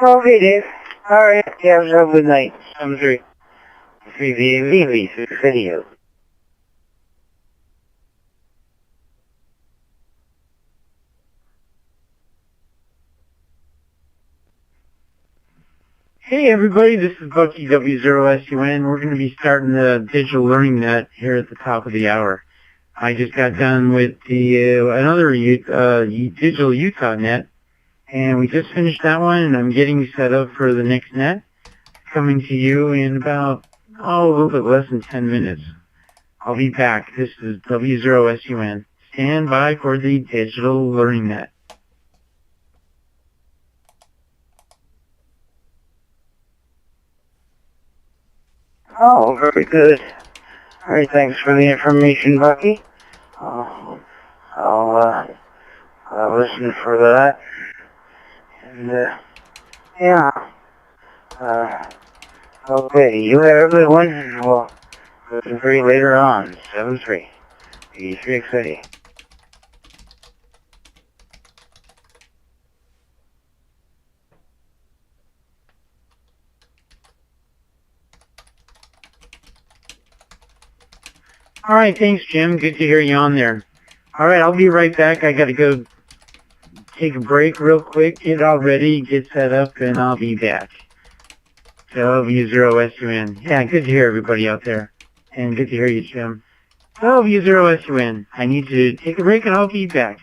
Okay, Dave. Alright, yeah, have a good night. I'm through. Video. Hey everybody, this is Bucky W0SUN. We're going to be starting the Digital Learning Net here at the top of the hour. I just got done with the another Digital Utah Net, and we just finished that one, and I'm getting set up for the next net, coming to you in about, a little bit less than 10 minutes. I'll be back. This is W0SUN. Stand by for the Digital Learning Net. Oh, very good. Alright, thanks for the information, Bucky. I'll listen for that. And, yeah. Okay, you have a good one, and we'll listen for you later on. 7-3. P3 City. Alright, thanks, Jim. Good to hear you on there. Alright, I'll be right back. I gotta go take a break real quick, get all ready, get set up, and I'll be back. W0SUN. Yeah, good to hear everybody out there. And good to hear you, Jim. W0SUN. I need to take a break and I'll be back.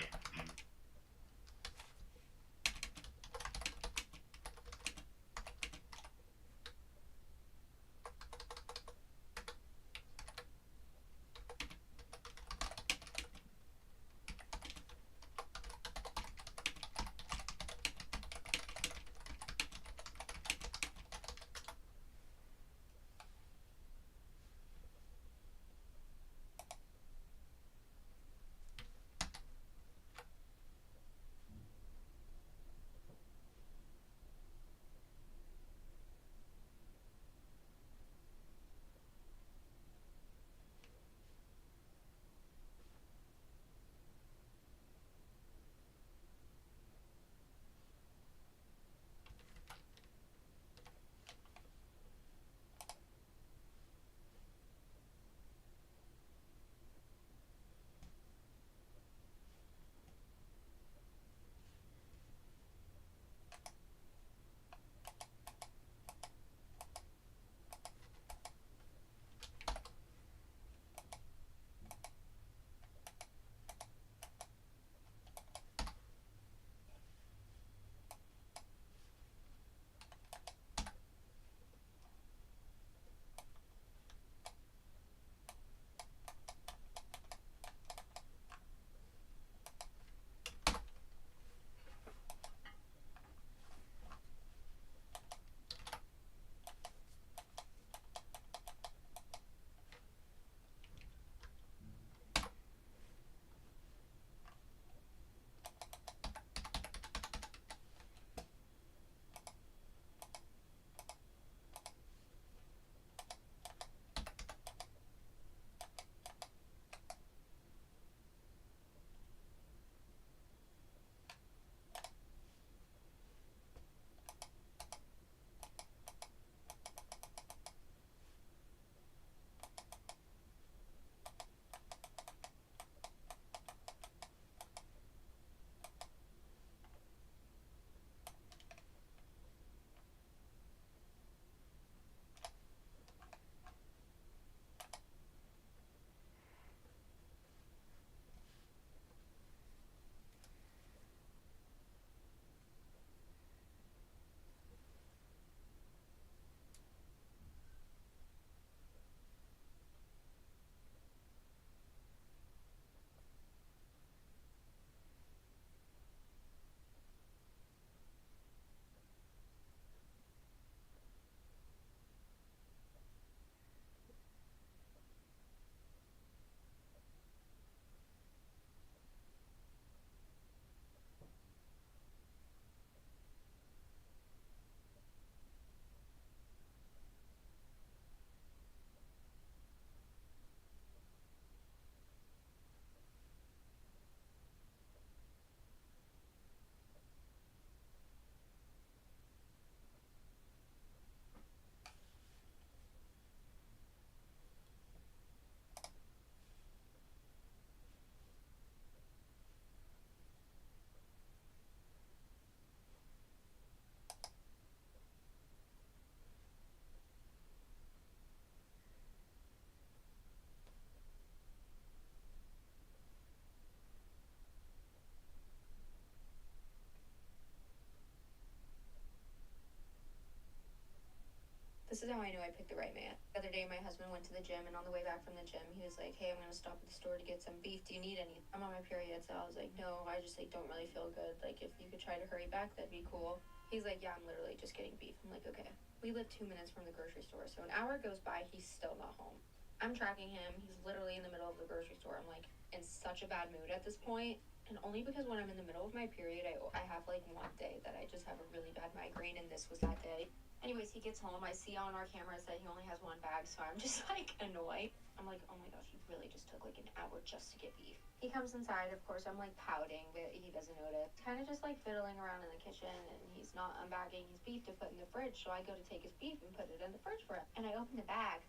This is how I know I picked the right man. The other day, my husband went to the gym, and on the way back from the gym, he was like, "Hey, I'm gonna stop at the store to get some beef. Do you need any?" I'm on my period, so I was like, "No, I just like don't really feel good. Like, if you could try to hurry back, that'd be cool." He's like, "Yeah, I'm literally just getting beef." I'm like, "Okay." We live 2 minutes from the grocery store, so an hour goes by, he's still not home. I'm tracking him. He's literally in the middle of the grocery store. I'm like in such a bad mood at this point, and only because when I'm in the middle of my period, I have like one day that I just have a really bad migraine, and this was that day. Anyways, he gets home. I see on our cameras that he only has one bag, so I'm just like annoyed. I'm like, oh my gosh, he really just took like an hour just to get beef. He comes inside, of course, I'm like pouting, but he doesn't notice. Kind of just like fiddling around in the kitchen, and he's not unbagging his beef to put in the fridge, so I go to take his beef and put it in the fridge for him. And I open the bag.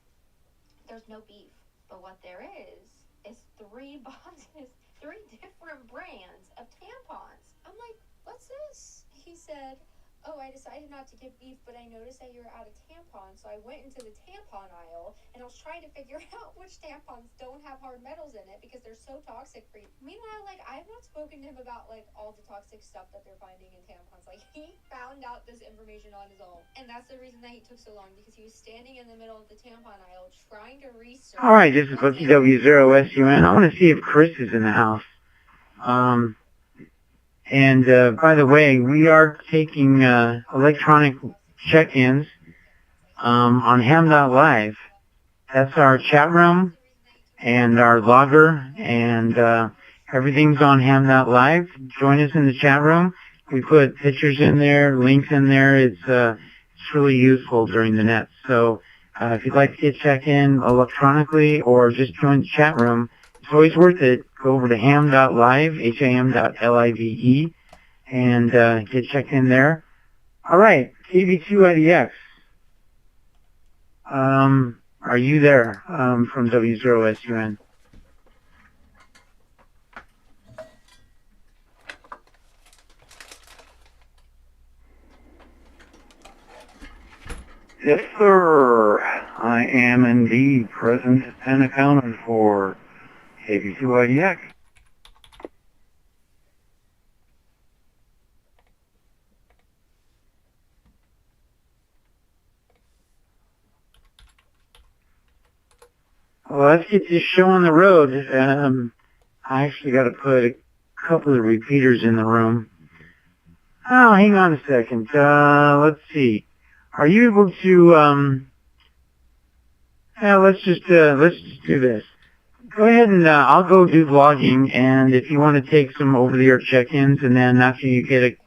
There's no beef. But what there is 3 boxes, 3 different brands of tampons. I'm like, what's this? He said, oh, I decided not to get beef, but I noticed that you were out of tampons, so I went into the tampon aisle, and I was trying to figure out which tampons don't have hard metals in it because they're so toxic for you. Meanwhile, like, I've not spoken to him about, like, all the toxic stuff that they're finding in tampons. Like, he found out this information on his own, and that's the reason that he took so long, because he was standing in the middle of the tampon aisle trying to research. All right, this is Bucky W0SUN. I want to see if Chris is in the house. And by the way, we are taking electronic check-ins on Ham.live. That's our chat room and our logger, and everything's on Ham.live. Join us in the chat room. We put pictures in there, links in there. It's really useful during the net. So if you'd like to get check-in electronically or just join the chat room, it's always worth it. Go over to ham.live, ham.live, and get checked in there. All right, KB2IDX. Are you there from W0SUN? Yes, sir. I am indeed present and accounted for. KB2IDX. Well, let's get this show on the road. I actually got to put a couple of repeaters in the room. Oh, hang on a second. Let's see. Are you able to, let's just do this. Go ahead and, I'll go do vlogging, and if you want to take some over-the-air check-ins, and then after you get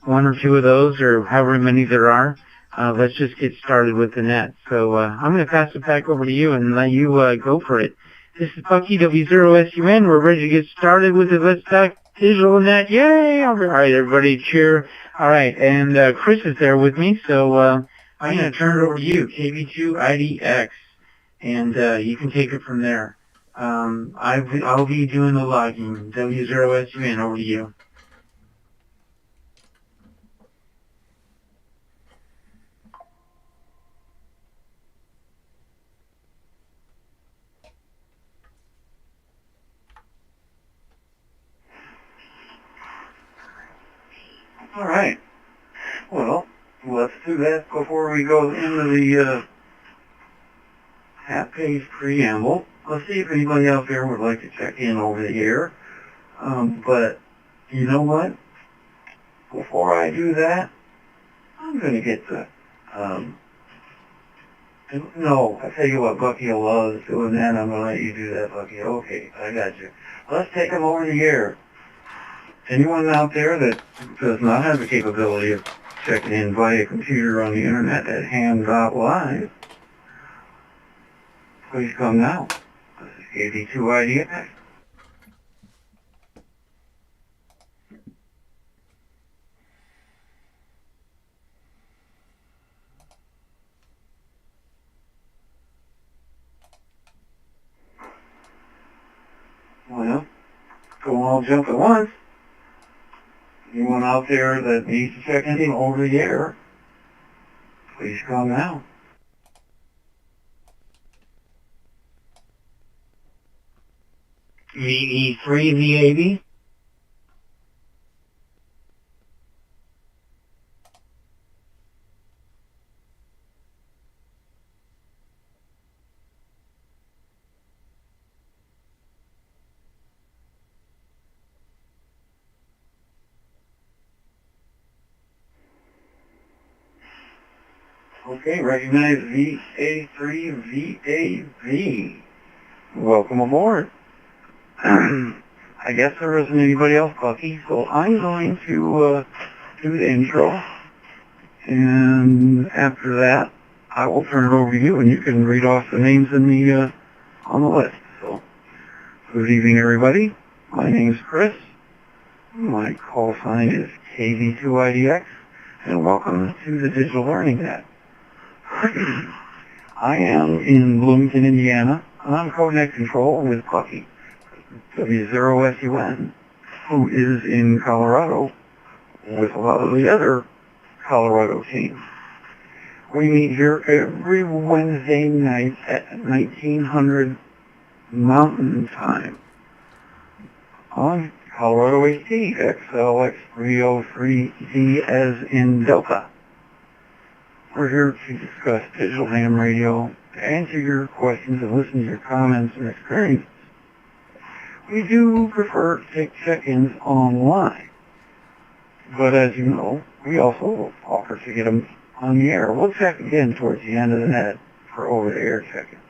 one or two of those, or however many there are, let's just get started with the net. So, I'm going to pass it back over to you and let you, go for it. This is Bucky W0SUN. We're ready to get started with the Let's Talk Digital Net. Yay! All right, everybody, cheer. All right, and Chris is there with me, so I'm going to turn it over to you, KB2IDX, and you can take it from there. I'll be doing the logging. W0SUN, over to you. All right. Well, let's do that before we go into the half-page preamble. Let's see if anybody out there would like to check in over the air. But you know what? Before I do that, I'm going to get the... no, I tell you what, Bucky loves doing that. I'm going to let you do that, Bucky. Okay, I got you. Let's take them over the air. Anyone out there that does not have the capability of checking in via computer on the internet at ham.live, please come now. This is KB2IDX. Well, don't all jump at once. Anyone out there that needs to check in over the air, please come now. VE3 VAB. Okay, recognize VA3VAV. Welcome aboard. I guess there isn't anybody else, Bucky, so I'm going to do the intro, and after that, I will turn it over to you, and you can read off the names in the on the list. So, good evening, everybody. My name is Chris. My call sign is KV2IDX, and welcome to the Digital Learning Net. I am in Bloomington, Indiana, and I'm Codenet Control with Bucky, W0SUN, who is in Colorado with a lot of the other Colorado teams. We meet here every Wednesday night at 1900 Mountain Time on Colorado HD XLX303D as in Delta. We're here to discuss digital ham radio, to answer your questions and listen to your comments and experiences. We do prefer to take check-ins online, but as you know, we also offer to get them on the air. We'll check again towards the end of the net for over-the-air check-ins.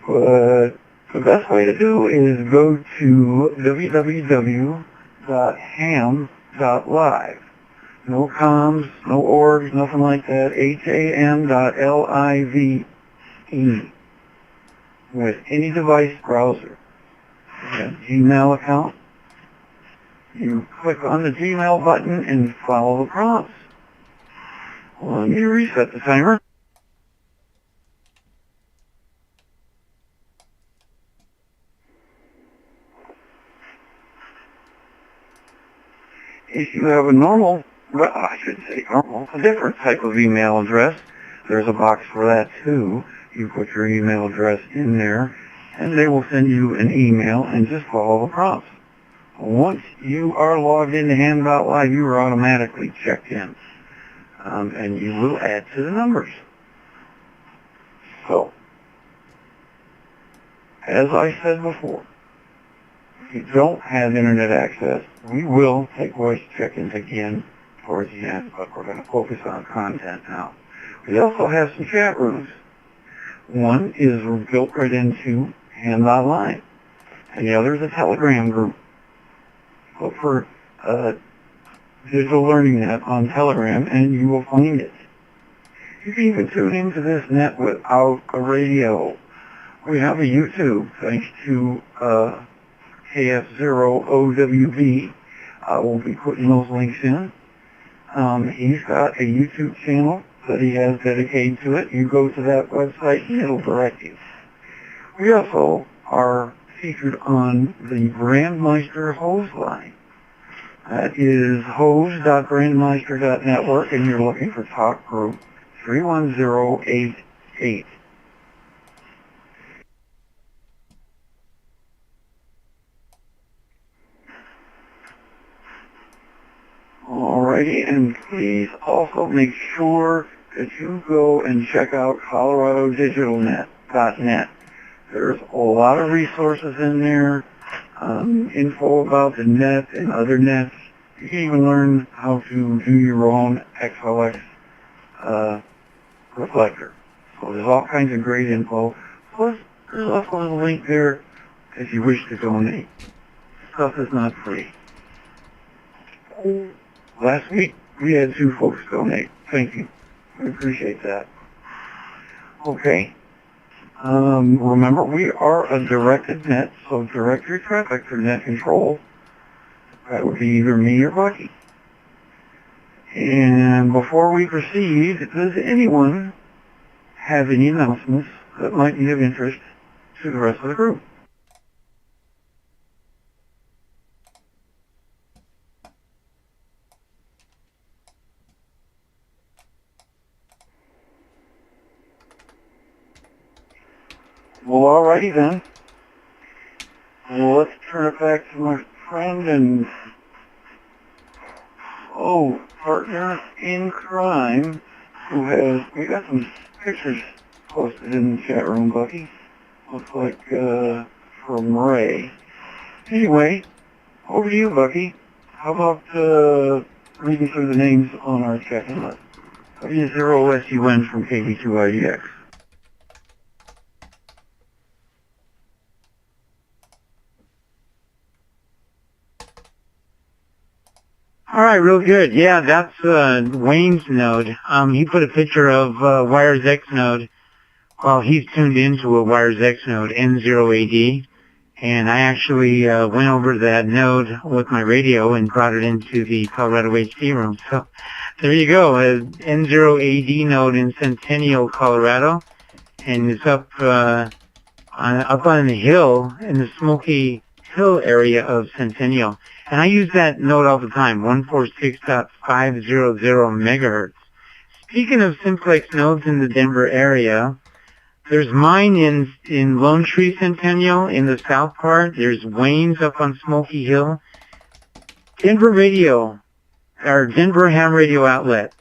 But the best way to do is go to www.ham.live. No comms, no orgs, nothing like that. ham.live with any device browser. You have a Gmail account. You click on the Gmail button and follow the prompts. Well, let me reset the timer. If you have a normal, well, I should say normal, a different type of email address, there's a box for that too. You put your email address in there, and they will send you an email and just follow the prompts. Once you are logged into ham.live, you are automatically checked in, and you will add to the numbers. So, as I said before, if you don't have internet access, we will take voice check-ins again towards the end, but we're going to focus on content now. We also have some chat rooms. One is built right into ham.live, and the other is a Telegram group. Look for Digital Learning Net on Telegram, and you will find it. You can even tune into this net without a radio. We have a YouTube, thanks to KF0OWV. I will be putting those links in. He's got a YouTube channel that he has dedicated to it. You go to that website and it'll direct you. We also are featured on the Brandmeister hose line. That is hose.brandmeister.network, and you're looking for talk group 31088. Alrighty, and please also make sure that you go and check out ColoradoDigitalNet.net. There's a lot of resources in there, info about the net and other nets. You can even learn how to do your own XLX reflector. So there's all kinds of great info. Plus, there's also a link there if you wish to donate. Stuff is not free. Last week, we had 2 folks donate. Thank you. We appreciate that. Okay. Remember, we are a directed net, so direct your traffic for net control. That would be either me or Bucky. And before we proceed, does anyone have any announcements that might be of interest to the rest of the group? Well, alrighty then. Well, let's turn it back to my friend and partner in crime, who has, we got some pictures posted in the chat room, Bucky. Looks like from Ray. Anyway, over to you, Bucky. How about reading through the names on our check-in list? W0SUN from KB2IDX. All right, real good. Yeah, that's Wayne's node. He put a picture of Wires X node. Well, he's tuned into a Wires X node, N0AD, and I actually went over to that node with my radio and brought it into the Colorado HD room. So there you go, N0AD node in Centennial, Colorado, and it's up on the hill in the Smoky Hill area of Centennial. And I use that node all the time, 146.500 megahertz. Speaking of simplex nodes in the Denver area, there's mine in Lone Tree Centennial in the south part. There's Wayne's up on Smoky Hill. Denver Radio, or Denver Ham Radio Outlet.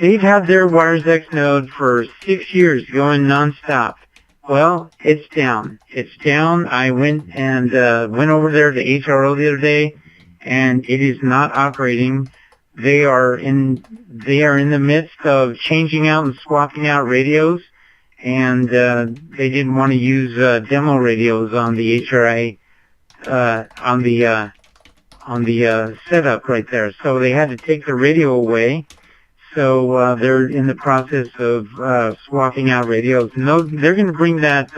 They've had their Wires X node for 6 years going nonstop. Well, it's down. It's down. I went over there to HRO the other day, and it is not operating. They are in the midst of changing out and swapping out radios, and they didn't want to use demo radios on the HRI on the setup right there. So they had to take the radio away. So they're in the process of swapping out radios. No, they're going to bring that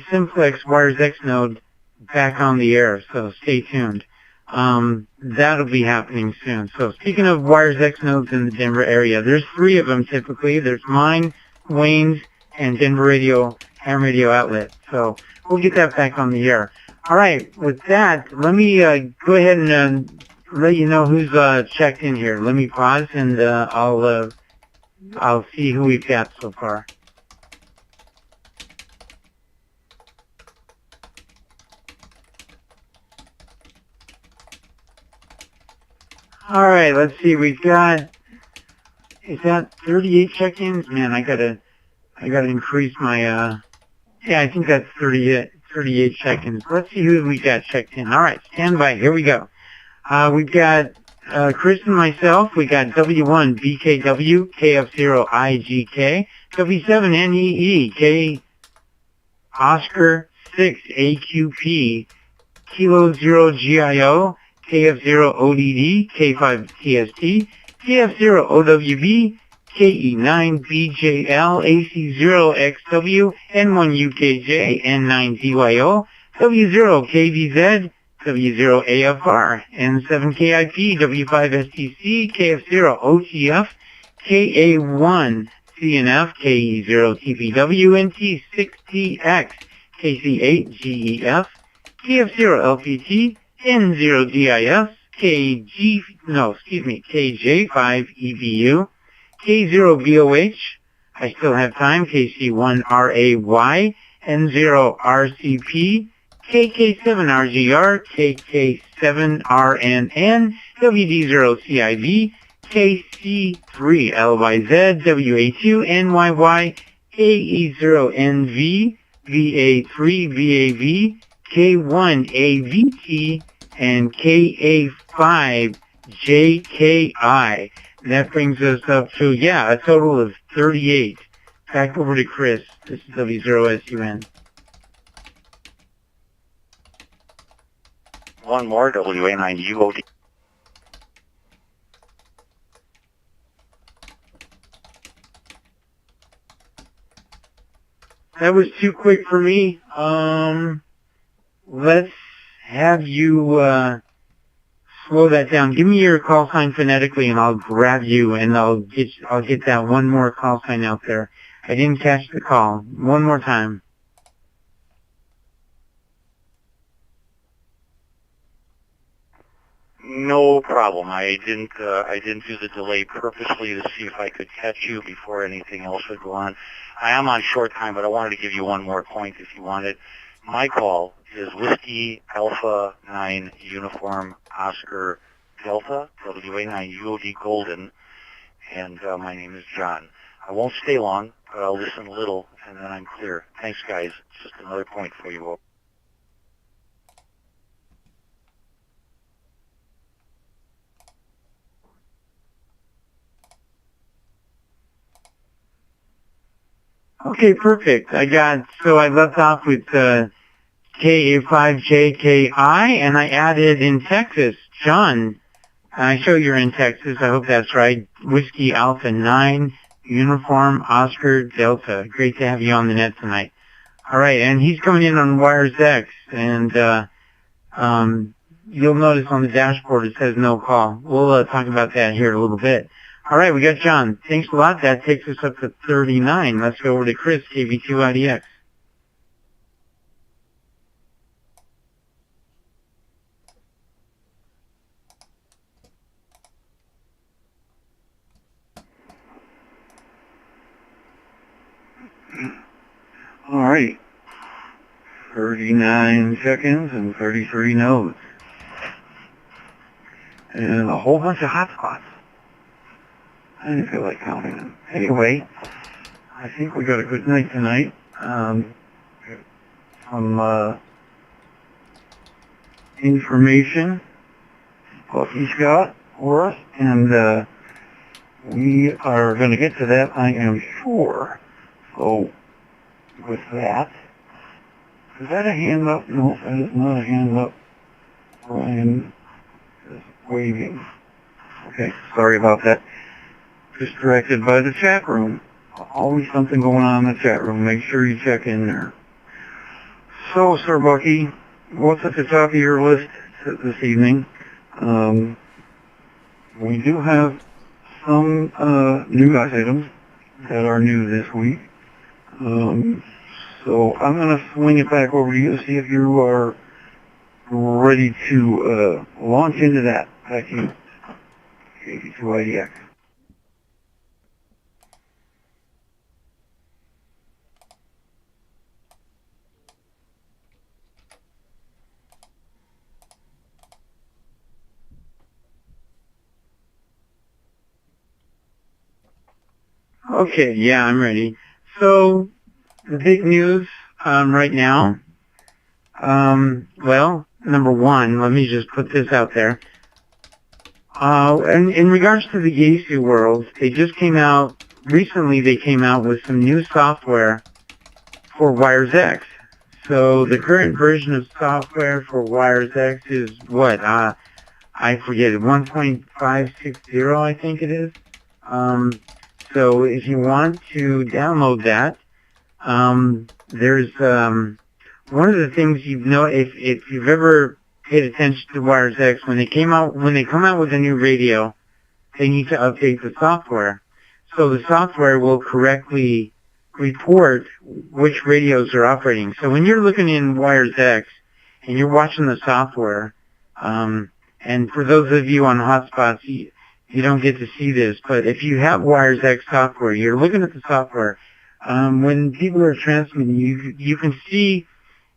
simplex Wires X node back on the air. So stay tuned. That'll be happening soon. So speaking of Wires X nodes in the Denver area, there's 3 of them typically. There's mine, Wayne's, and Denver Radio Ham Radio Outlet. So we'll get that back on the air. All right. With that, let me go ahead and let you know who's checked in here. Let me pause, and I'll see who we've got so far. All right, let's see. We've got, is that 38 check-ins? Man, I gotta increase my yeah, I think that's 38 check-ins. Let's see who we got checked in. All right, stand by. Here we go. We've got Chris and myself. We got W1 BKW KF0 IGK W7 NEE K Oscar 6 AQP Kilo 0 GIO KF0 ODD K5 TST KF0 OWB KE9 BJL AC0 XW N1 UKJ N9 DYO W0 KVZ W0 AFR, N7 KIP, W5 STC, KF0 OTF, KA1 CNF, KE0 TPW, NT6TX, KC8 GEF, KF0 LPT, N0 DIS, KJ5 EBU, K0 BOH, I still have time, KC1 RAY, N0 RCP, KK7RGR, KK7RNN, WD0CIV, KC3LYZ, WA2NYY, KE0NV, VA3VAV, K1AVT, and KA5JKI. That brings us up to, yeah, a total of 38. Back over to Chris. This is W0SUN. One more, WA9UOD. That was too quick for me. Let's have you slow that down. Give me your call sign phonetically, and I'll grab you, and I'll get that one more call sign out there. I didn't catch the call. One more time. No problem. I didn't do the delay purposely to see if I could catch you before anything else would go on. I am on short time, but I wanted to give you one more point if you wanted. My call is Whiskey Alpha 9 Uniform Oscar Delta, WA9UOD Golden, and my name is John. I won't stay long, but I'll listen a little, and then I'm clear. Thanks, guys. Just another point for you all. Okay, perfect. I left off with KA5JKI, and I added in Texas, John. I show you're in Texas. I hope that's right. Whiskey Alpha 9, Uniform Oscar Delta. Great to have you on the net tonight. All right, and he's coming in on Wires X, and you'll notice on the dashboard it says no call. We'll talk about that here in a little bit. All right, we got John. Thanks a lot. That takes us up to 39. Let's go over to Chris, KV2IDX. All right. 39 seconds and 33 nodes. And a whole bunch of hotspots. I didn't feel like counting them. Anyway, I think we got a good night tonight. Some information Bucky's got for us, and we are going to get to that, I am sure. So, with that, is that a hand up? No, that is not a hand up. Brian is waving. Okay, sorry about that. Distracted by the chat room. Always something going on in the chat room. Make sure you check in there. So, Sir Bucky, what's at the top of your list this evening? We do have some new items that are new this week. So I'm going to swing it back over to you to see if you are ready to launch into that. Back to you, KV2IDX. Okay, yeah, I'm ready. So, the big news right now, well, number one, let me just put this out there. In regards to the Yaesu world, recently they came out with some new software for Wires X. So the current version of software for Wires X is what? I forget it, 1.560 I think it is. So if you want to download that, there's one of the things if you've ever paid attention to Wires X, when they come out with a new radio, they need to update the software. So the software will correctly report which radios are operating. So when you're looking in Wires X and you're watching the software, and for those of you on hotspots, you don't get to see this, but if you have Wires X software, you're looking at the software. When people are transmitting, you can see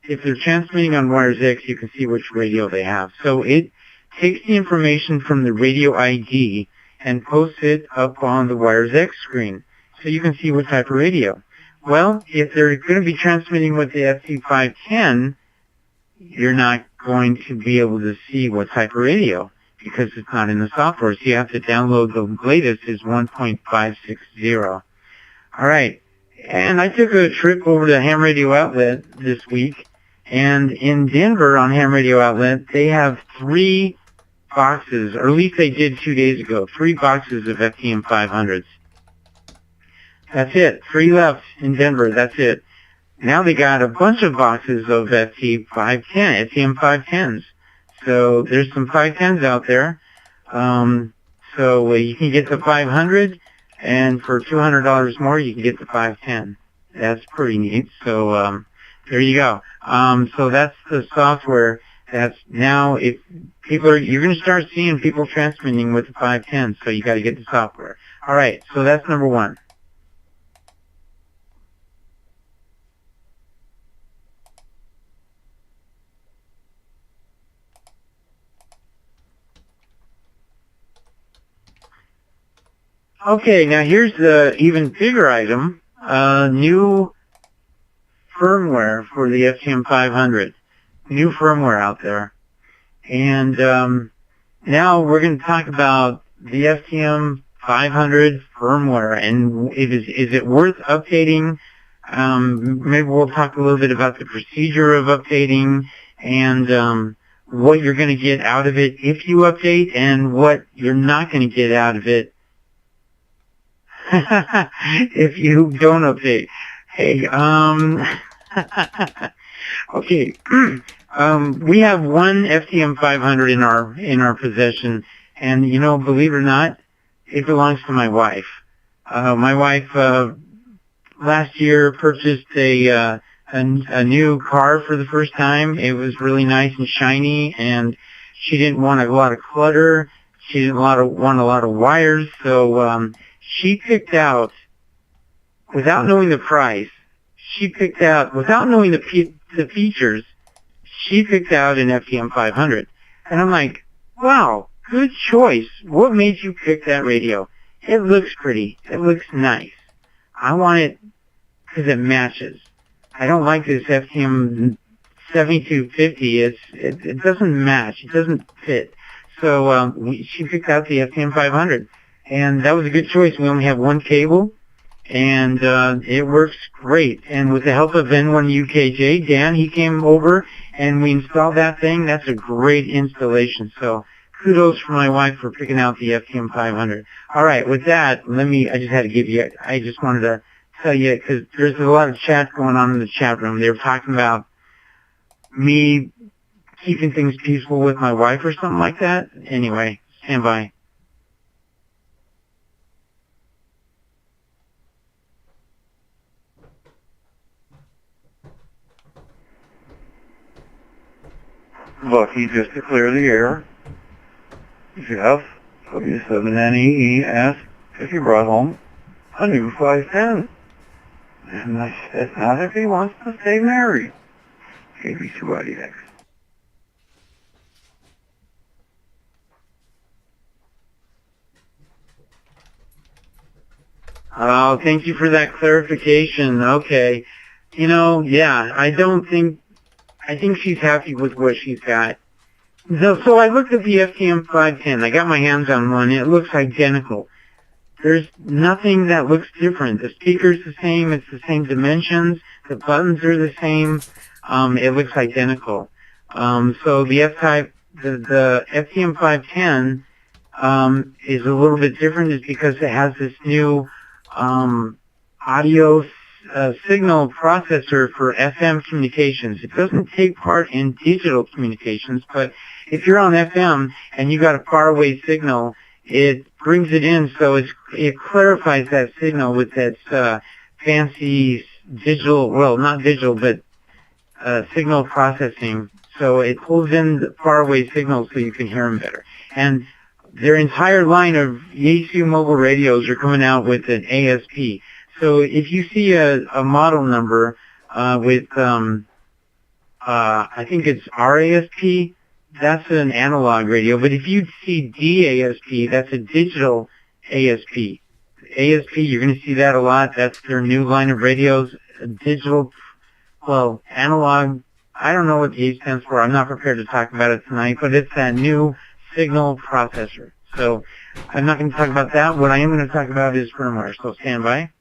if they're transmitting on Wires X, you can see which radio they have. So it takes the information from the radio ID and posts it up on the Wires X screen, so you can see what type of radio. Well, if they're going to be transmitting with the FT510, you're not going to be able to see what type of radio, because it's not in the software, so you have to download the latest is 1.560. Alright, and I took a trip over to Ham Radio Outlet this week, and in Denver on Ham Radio Outlet, they have 3 boxes, or at least they did 2 days ago, 3 boxes of FTM 500s. That's it, 3 left in Denver, that's it. Now they got a bunch of boxes of FTM 510s. So there's some 510s out there. So you can get the 500, and for $200 more, you can get the 510. That's pretty neat. So there you go. So that's the software. That's now you're going to start seeing people transmitting with the 510. So you got to get the software. All right. So that's number one. Okay, now here's the even bigger item, new firmware for the FTM 500. New firmware out there. And now we're going to talk about the FTM 500 firmware, and is it worth updating Maybe we'll talk a little bit about the procedure of updating and what you're going to get out of it if you update and what you're not going to get out of it if you don't update. Hey, okay. We have one FTM 500 in our possession, and you know, believe it or not, it belongs to my wife. My wife last year purchased a new car for the first time. It was really nice and shiny, and she didn't want a lot of clutter. She didn't want a lot of wires, so she picked out, without knowing the price, without knowing the features, she picked out an FTM 500. And I'm like, wow, good choice. What made you pick that radio? It looks pretty. It looks nice. I want it because it matches. I don't like this FTM 7250. It doesn't match. It doesn't fit. So she picked out the FTM 500. And that was a good choice. We only have one cable, and it works great. And with the help of N1UKJ, Dan, he came over, and we installed that thing. That's a great installation. So kudos for my wife for picking out the FTM 500. All right, with that, I just wanted to tell you, because there's a lot of chat going on in the chat room. They were talking about me keeping things peaceful with my wife or something like that. Anyway, stand by. Lucky, just to clear the air. Jeff, W7NE, asked if he brought home a new 510. And I said, not if he wants to stay married. KB2IDX. Oh, thank you for that clarification. Okay. You know, yeah, I think she's happy with what she's got. So I looked at the FTM 510. I got my hands on one. It looks identical. There's nothing that looks different. The speaker's the same. It's the same dimensions. The buttons are the same. It looks identical. So the FTM 510 is a little bit different is because it has this new audio signal processor for FM communications. It doesn't take part in digital communications, but if you're on FM and you got a faraway signal, it brings it in, so it clarifies that signal with that fancy digital, well, not digital, but signal processing. So it pulls in the faraway signals so you can hear them better. And their entire line of Yaesu mobile radios are coming out with an ASP. So if you see a model number with, I think it's RASP, that's an analog radio. But if you see DASP, that's a digital ASP. ASP, you're going to see that a lot. That's their new line of radios. Digital, well, analog, I don't know what the A stands for. I'm not prepared to talk about it tonight, but it's that new signal processor. So I'm not going to talk about that. What I am going to talk about is firmware, so stand by.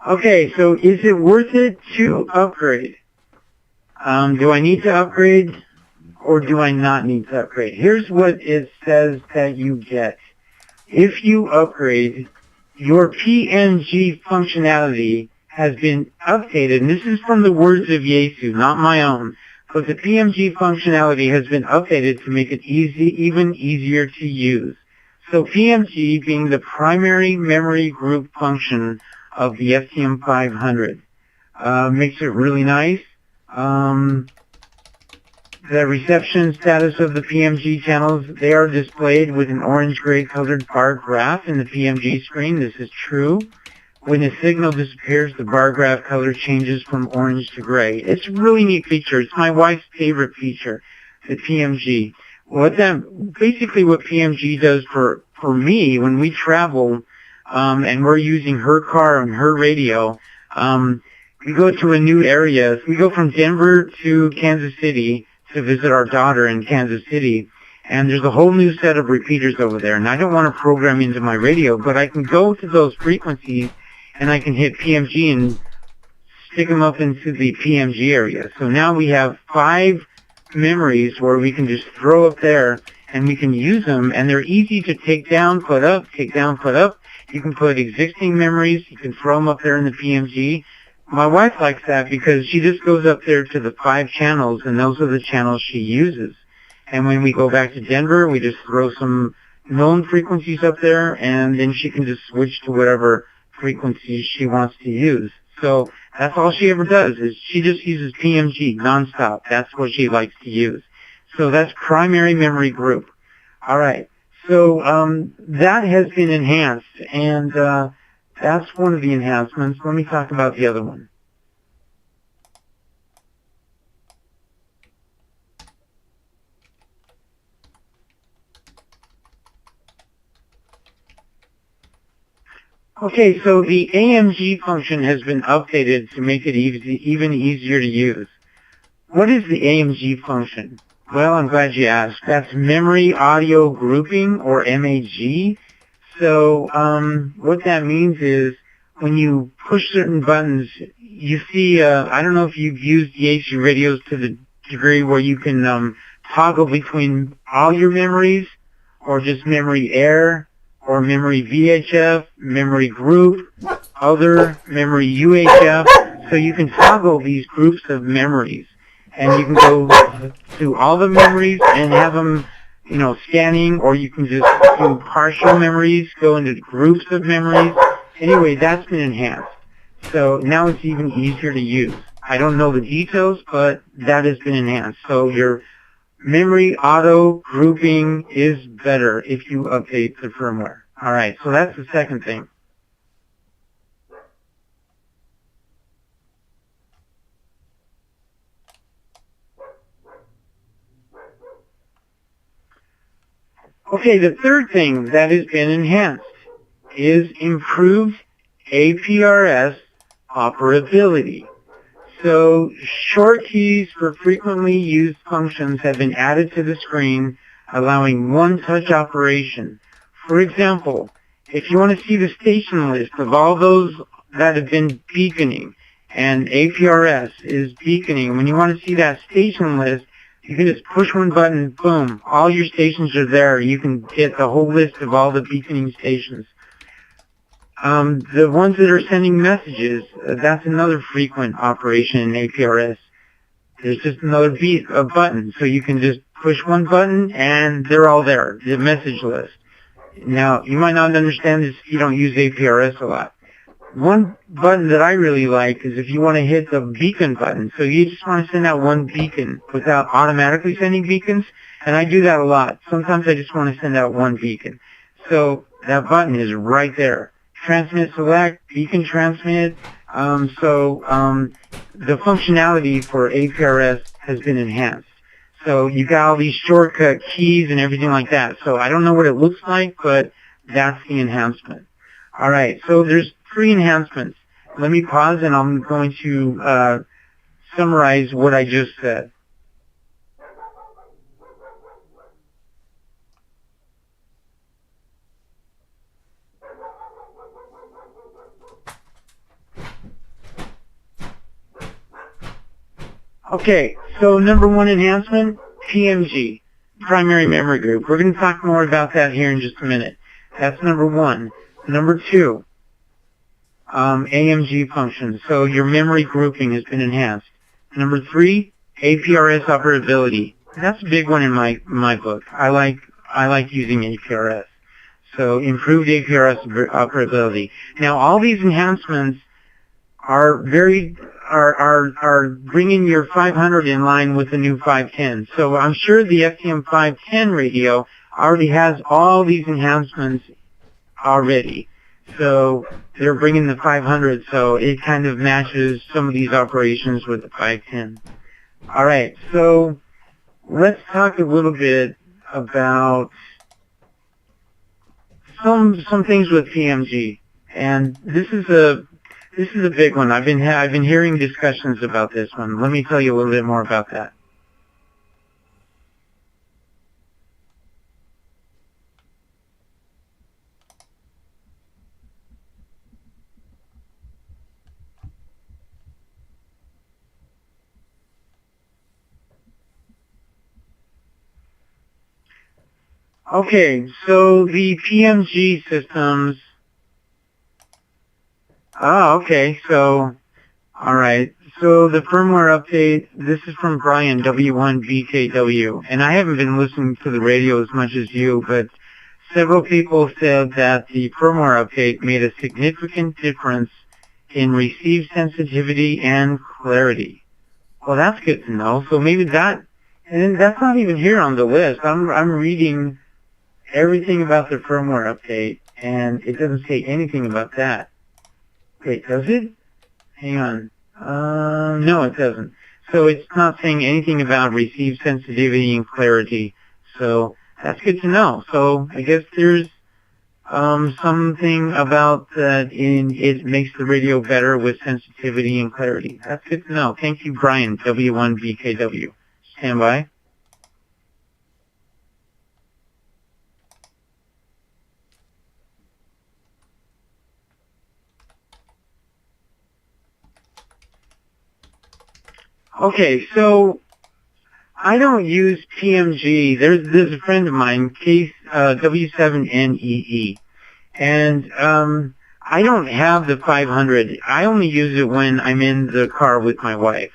Okay, so is it worth it to upgrade? Do I need to upgrade or do I not need to upgrade? Here's what it says that you get. If you upgrade, your PMG functionality has been updated, and this is from the words of Yaesu, not my own, but the PMG functionality has been updated to make it even easier to use. So PMG being the primary memory group function of the FTM 500. Makes it really nice. The reception status of the PMG channels, they are displayed with an orange-gray colored bar graph in the PMG screen. This is true. When the signal disappears, the bar graph color changes from orange to gray. It's a really neat feature. It's my wife's favorite feature, the PMG. Basically what PMG does for me when we travel, and we're using her car and her radio, we go to a new area. We go from Denver to Kansas City to visit our daughter in Kansas City, and there's a whole new set of repeaters over there. And I don't want to program into my radio, but I can go to those frequencies, and I can hit PMG and stick them up into the PMG area. So now we have 5 memories where we can just throw up there, and we can use them, and they're easy to take down, put up, take down, put up. You can put existing memories, you can throw them up there in the PMG. My wife likes that because she just goes up there to the 5 channels, and those are the channels she uses. And when we go back to Denver, we just throw some known frequencies up there, and then she can just switch to whatever frequencies she wants to use. So that's all she ever does, is she just uses PMG nonstop. That's what she likes to use. So that's primary memory group. All right. So that has been enhanced, and that's one of the enhancements. Let me talk about the other one. Okay, so the AMG function has been updated to make it even easier to use. What is the AMG function? Well, I'm glad you asked. That's Memory Audio Grouping, or MAG. So what that means is when you push certain buttons, you see, I don't know if you've used the HD radios to the degree where you can toggle between all your memories, or just memory air, or memory VHF, memory group, other, memory UHF. So you can toggle these groups of memories, and you can go to all the memories and have them, you know, scanning, or you can just do partial memories, go into groups of memories. Anyway, that's been enhanced. So now it's even easier to use. I don't know the details, but that has been enhanced. So your memory auto grouping is better if you update the firmware. All right, so that's the second thing. Okay, the third thing that has been enhanced is improved APRS operability. So short keys for frequently used functions have been added to the screen, allowing one-touch operation. For example, if you want to see the station list of all those that have been beaconing, and APRS is beaconing, when you want to see that station list, you can just push one button, boom, all your stations are there. You can get the whole list of all the beaconing stations. The ones that are sending messages, that's another frequent operation in APRS. There's just another button, so you can just push one button and they're all there, the message list. Now, you might not understand this if you don't use APRS a lot. One button that I really like is if you want to hit the beacon button. So you just want to send out one beacon without automatically sending beacons, and I do that a lot. Sometimes I just want to send out one beacon. So that button is right there. Transmit select, beacon transmit. The functionality for APRS has been enhanced. So you got all these shortcut keys and everything like that. So I don't know what it looks like, but that's the enhancement. All right, so there's 3 enhancements. Let me pause, and I'm going to summarize what I just said. Okay, so number 1 enhancement, PMG, primary memory group. We're going to talk more about that here in just a minute. That's number 1. Number 2, AMG functions. So your memory grouping has been enhanced. Number 3, APRS operability. That's a big one in my book. I like using APRS. So improved APRS operability. Now all these enhancements are bringing your 500 in line with the new 510. So I'm sure the FTM 510 radio already has all these enhancements already. So they're bringing the 500, so it kind of matches some of these operations with the 510. All right, so let's talk a little bit about some things with PMG, and this is a big one. I've been hearing discussions about this one. Let me tell you a little bit more about that. Okay, so the PMG systems. Oh, okay. So, all right. So the firmware update. This is from Brian W1BKW, and I haven't been listening to the radio as much as you, but several people said that the firmware update made a significant difference in receive sensitivity and clarity. Well, that's good to know. So maybe that, and that's not even here on the list. I'm reading everything about the firmware update, and it doesn't say anything about that. Wait, does it? Hang on. No, it doesn't. So it's not saying anything about receive sensitivity and clarity. So that's good to know. So I guess there's something about that it makes the radio better with sensitivity and clarity. That's good to know. Thank you, Brian, W1BKW. Stand by. Okay, so I don't use PMG. There's a friend of mine, Case W7NEE, and I don't have the 500. I only use it when I'm in the car with my wife.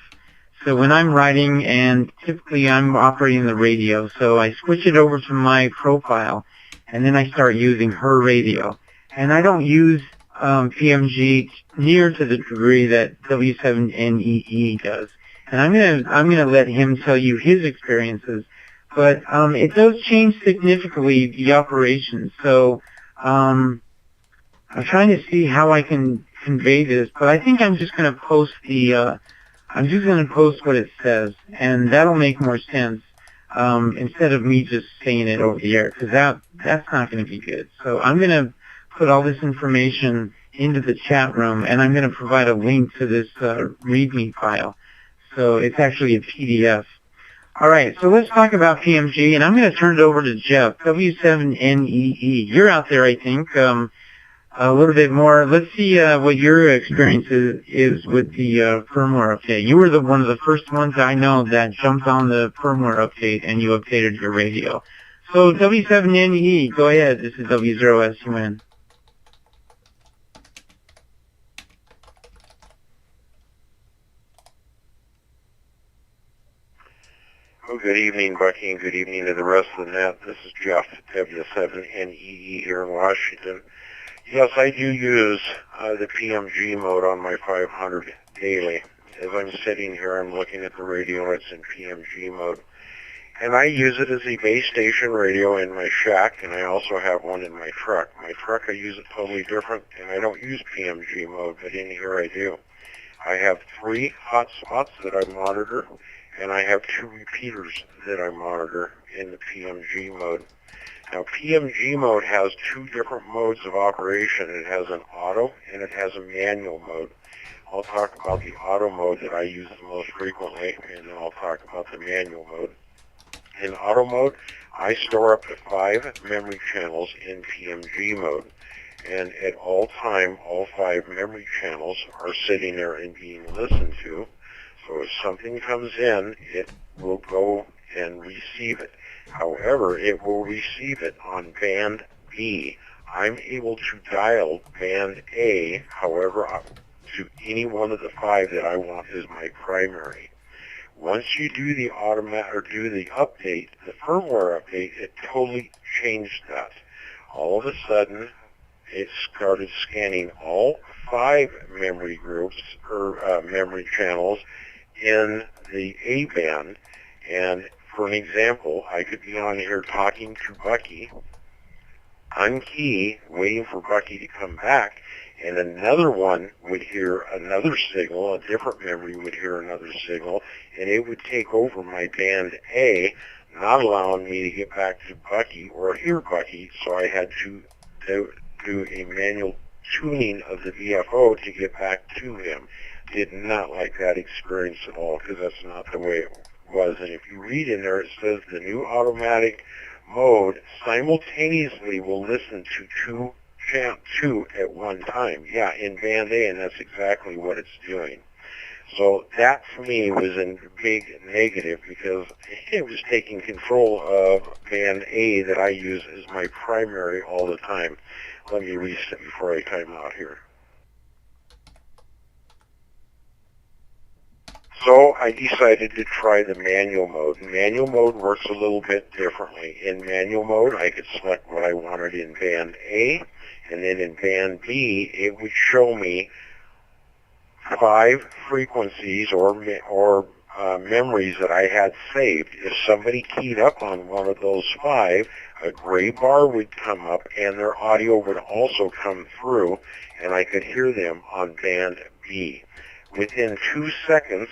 So when I'm riding, and typically I'm operating the radio, so I switch it over to my profile, and then I start using her radio. And I don't use PMG near to the degree that W7NEE does. And I'm gonna let him tell you his experiences, but it does change significantly the operation. So I'm trying to see how I can convey this, but I think I'm just gonna post what it says, and that'll make more sense instead of me just saying it over the air, because that's not gonna be good. So I'm gonna put all this information into the chat room, and I'm gonna provide a link to this README file. So it's actually a PDF. All right, so let's talk about PMG, and I'm going to turn it over to Jeff, W7NEE. You're out there, I think, a little bit more. Let's see what your experience is with the firmware update. You were one of the first ones I know that jumped on the firmware update, and you updated your radio. So W7NEE, go ahead. This is W0SUN. Well, good evening, Bucky, and good evening to the rest of the net. This is Jeff, W7NEE here in Washington. Yes, I do use the PMG mode on my 500 daily. As I'm sitting here, I'm looking at the radio. It's in PMG mode. And I use it as a base station radio in my shack, and I also have one in my truck. My truck, I use it totally different, and I don't use PMG mode, but in here I do. I have 3 hotspots that I monitor, and I have 2 repeaters that I monitor in the PMG mode. Now, PMG mode has 2 different modes of operation. It has an auto and it has a manual mode. I'll talk about the auto mode that I use the most frequently, and then I'll talk about the manual mode. In auto mode, I store up to 5 memory channels in PMG mode. And at all time, all 5 memory channels are sitting there and being listened to. So if something comes in, it will go and receive it. However, it will receive it on band B. I'm able to dial band A, however, to any one of the 5 that I want as my primary. Once you do the update, the firmware update, it totally changed that. All of a sudden, it started scanning all 5 memory groups or memory channels in the A band. And for an example, I could be on here talking to Bucky, on key, waiting for Bucky to come back, and another one would hear another signal, a different memory would hear another signal, and it would take over my band A, not allowing me to get back to Bucky or hear Bucky, so I had to do a manual tuning of the VFO to get back to him. Did not like that experience at all, because that's not the way it was. And if you read in there, it says the new automatic mode simultaneously will listen to two at one time. Yeah, in band A, and that's exactly what it's doing. So that, for me, was a big negative, because it was taking control of band A that I use as my primary all the time. Let me reset before I time out here. So I decided to try the manual mode. Manual mode works a little bit differently. In manual mode, I could select what I wanted in band A, and then in band B, it would show me 5 frequencies or memories that I had saved. If somebody keyed up on one of those 5, a gray bar would come up, and their audio would also come through, and I could hear them on band B. Within 2 seconds,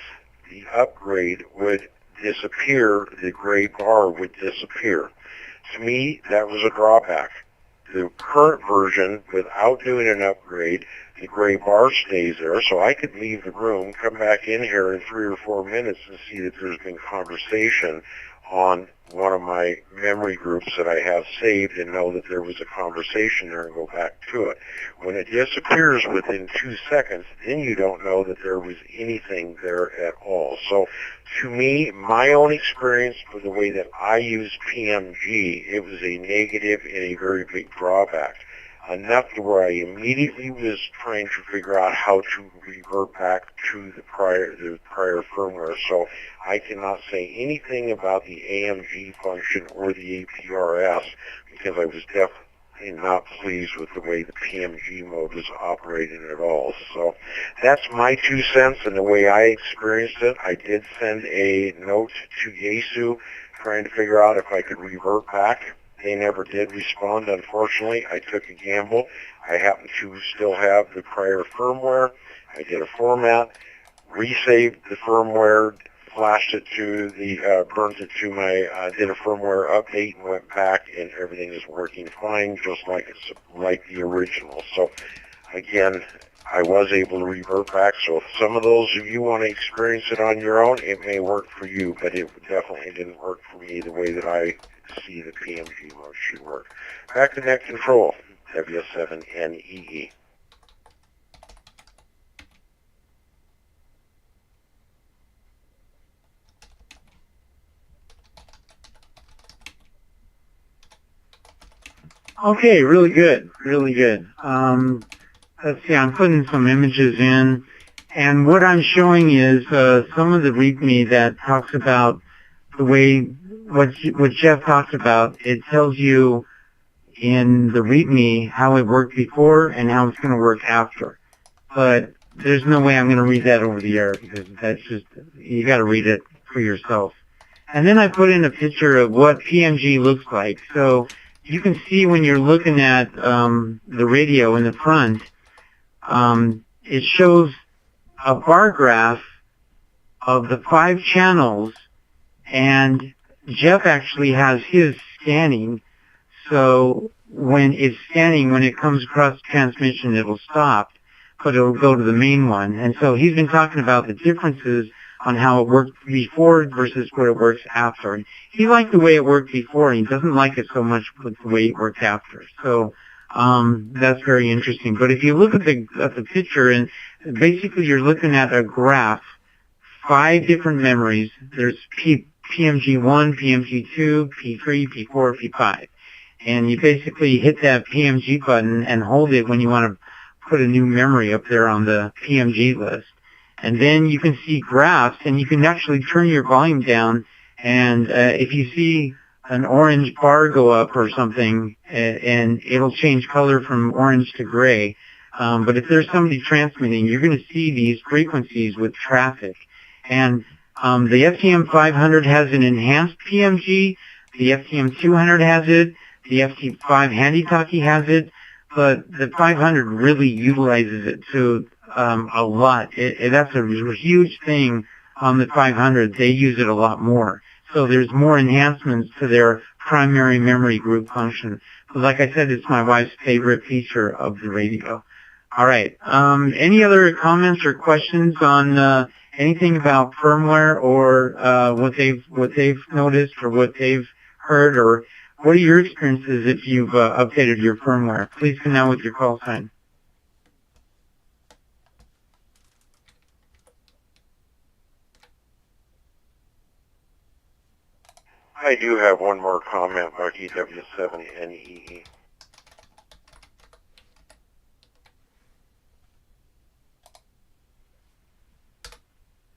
the upgrade would disappear, the gray bar would disappear. To me, that was a drawback. The current version, without doing an upgrade, the gray bar stays there, so I could leave the room, come back in here in 3 or 4 minutes and see that there's been conversation on one of my memory groups that I have saved, and know that there was a conversation there and go back to it. When it disappears within 2 seconds, then you don't know that there was anything there at all. So to me, my own experience for the way that I use PMG, it was a negative and a very big drawback. Enough to where I immediately was trying to figure out how to revert back to the prior firmware. So I cannot say anything about the AMG function or the APRS, because I was definitely not pleased with the way the PMG mode was operating at all. So that's my 2 cents and the way I experienced it. I did send a note to Yaesu trying to figure out if I could revert back. They never did respond, unfortunately. I took a gamble. I happen to still have the prior firmware. I did a format, resaved the firmware, flashed it to the, burnt it to my, did a firmware update and went back, and everything is working fine, just like the original. So, again, I was able to revert back. So if some of those of you want to experience it on your own, it may work for you, but it definitely didn't work for me the way that I see the PMG mode should work. Back to net control, W7NEE. Okay, really good, really good. Let's see, I'm putting some images in, and what I'm showing is some of the README that talks about the way, what Jeff talked about. It tells you in the README how it worked before and how it's going to work after. But there's no way I'm going to read that over the air, because that's just, you got to read it for yourself. And then I put in a picture of what PMG looks like. So you can see when you're looking at the radio in the front, it shows a bar graph of the 5 channels, and Jeff actually has his scanning, so when it's scanning, when it comes across transmission, it'll stop, but it'll go to the main one. And so he's been talking about the differences on how it worked before versus what it works after. And he liked the way it worked before, and he doesn't like it so much with the way it works after. So that's very interesting. But if you look at the picture, and basically you're looking at a graph, 5 different memories. There's PMG1, PMG2, P3, P4, P5. And you basically hit that PMG button and hold it when you want to put a new memory up there on the PMG list. And then you can see graphs, and you can actually turn your volume down, and if you see an orange bar go up or something, and it'll change color from orange to gray. But if there's somebody transmitting, you're going to see these frequencies with traffic. And the FTM 500 has an enhanced PMG, the FTM 200 has it, the FT5 Handy-Talkie has it, but the 500 really utilizes it to a lot. That's a huge thing on the 500. They use it a lot more. So there's more enhancements to their primary memory group function. Like I said, it's my wife's favorite feature of the radio. All right. Any other comments or questions on anything about firmware or what they've noticed or what they've heard, or what are your experiences if you've updated your firmware? Please come now with your call sign. I do have one more comment, Bucky W7NEE.